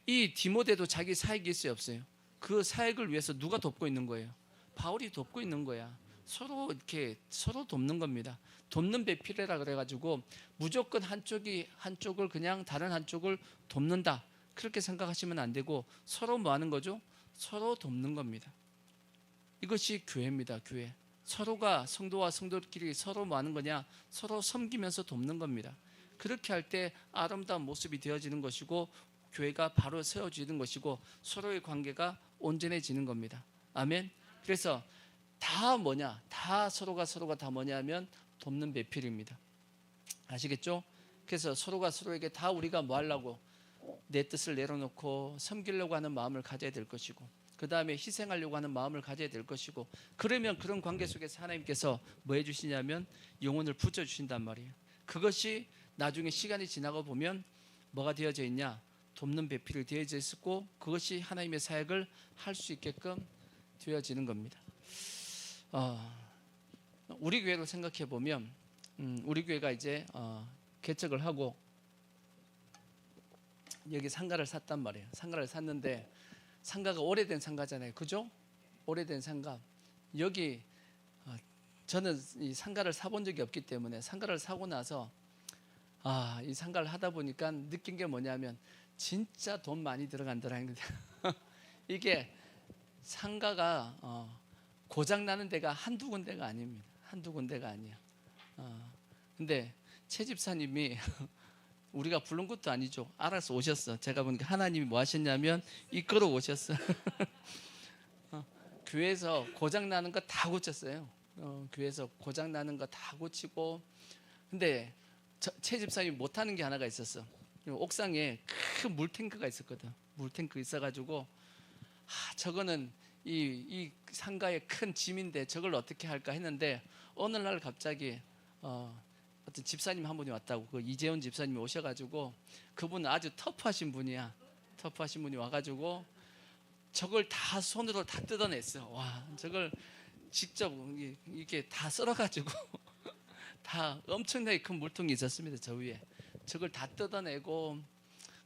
이 디모데도 자기 사역이 있어요, 없어요? 그 사역을 위해서 누가 돕고 있는 거예요? 바울이 돕고 있는 거야. 서로 이렇게 서로 돕는 겁니다. 돕는 배필이라 그래가지고 무조건 한쪽을 그냥 다른 한쪽을 돕는다 그렇게 생각하시면 안 되고 서로 뭐 하는 거죠? 서로 돕는 겁니다. 이것이 교회입니다. 교회. 서로가 성도와 성도끼리 서로 뭐 하는 거냐? 서로 섬기면서 돕는 겁니다. 그렇게 할 때 아름다운 모습이 되어지는 것이고 교회가 바로 세워지는 것이고 서로의 관계가 온전해지는 겁니다. 아멘. 그래서 다 뭐냐? 다 서로가 다 뭐냐면 돕는 배필입니다. 아시겠죠? 그래서 서로가 서로에게 다 우리가 뭐 하려고 내 뜻을 내려놓고 섬기려고 하는 마음을 가져야 될 것이고 그 다음에 희생하려고 하는 마음을 가져야 될 것이고 그러면 그런 관계 속에서 하나님께서 뭐 해주시냐면 영혼을 붙여주신단 말이에요. 그것이 나중에 시간이 지나고 보면 뭐가 되어져 있냐? 돕는 배필이 되어져 있었고 그것이 하나님의 사역을 할 수 있게끔 되어지는 겁니다. 우리 교회로 생각해 보면 우리 교회가 이제 개척을 하고 여기 상가를 샀단 말이에요. 상가를 샀는데 상가가 오래된 상가잖아요, 그죠? 오래된 상가. 여기 저는 이 상가를 사본 적이 없기 때문에 상가를 사고 나서 이 상가를 하다 보니까 느낀 게 뭐냐면 진짜 돈 많이 들어간다라는 거예요. 이게 상가가 고장 나는 데가 한두 군데가 아닙니다. 한두 군데가 아니야. 근데 최 집사님이 우리가 부른 것도 아니죠. 알아서 오셨어. 제가 보니까 하나님이 뭐 하셨냐면 이끌어 오셨어. 교회에서 고장 나는 거 다 고쳤어요. 교회에서 고장 나는 거 다 고치고. 근데 최 집사님이 못하는 게 하나가 있었어. 옥상에 큰 물탱크가 있었거든. 물탱크 있어가지고 저거는 이 상가의 큰 짐인데 저걸 어떻게 할까 했는데 어느 날 갑자기 어떤 집사님 한 분이 왔다고 그 이재훈 집사님이 오셔가지고 그분은 아주 터프하신 분이야. 터프하신 분이 와가지고 저걸 다 손으로 다 뜯어냈어. 와, 저걸 직접 이게 다 썰어가지고 다 엄청나게 큰 물통이 있었습니다. 저 위에 저걸 다 뜯어내고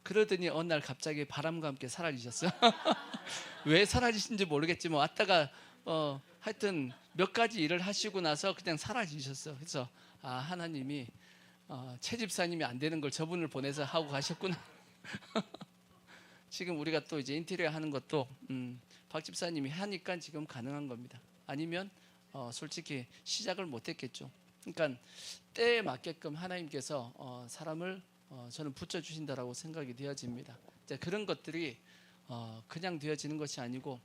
그러더니 어느 날 갑자기 바람과 함께 사라지셨어요. 왜 사라지신지 모르겠지만 왔다가 하여튼 몇 가지 일을 하시고 나서 그냥 사라지셨어. 그래서 하나님이 최 집사님이 안 되는 걸 저분을 보내서 하고 가셨구나. 지금 우리가 또 이제 인테리어 하는 것도 박 집사님이 하니까 지금 가능한 겁니다. 아니면 솔직히 시작을 못했겠죠. 그러니까 때에 맞게끔 하나님께서 사람을 저는 붙여주신다라고 생각이 되어집니다. 그런 것들이 그냥 되어지는 것이 아니고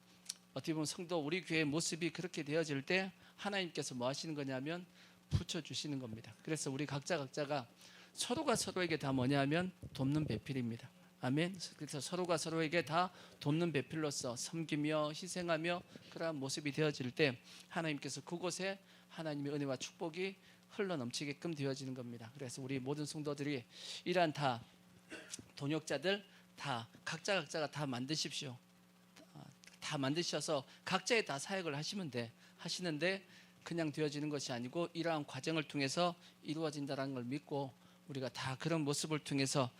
어떻게 보면 성도 우리 교회의 모습이 그렇게 되어질 때 하나님께서 뭐 하시는 거냐면 붙여주시는 겁니다. 그래서 우리 각자가 서로가 서로에게 다 뭐냐면 돕는 배필입니다. 아멘. 그래서 서로가 서로에게 다 돕는 배필로서 섬기며 희생하며 그러한 모습이 되어질 때 하나님께서 그곳에 하나님의 은혜와 축복이 흘러넘치게끔 되어지는 겁니다. 그래서 우리 모든 성도들이 이러한 다 동역자들 다 각자가 다 만드십시오. 다 만드셔서 각자의 다 사역을 하시는데 그냥 되어지는 것이 아니고 이러한 과정을 통해서 이루어진다는 걸 믿고 우리가 다 그런 모습을 통해서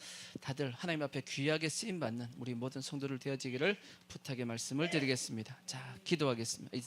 다들 하나님 앞에 귀하게 쓰임 받는 우리 모든 성도들 되어지기를 부탁의 말씀을 드리겠습니다. 자, 기도하겠습니다.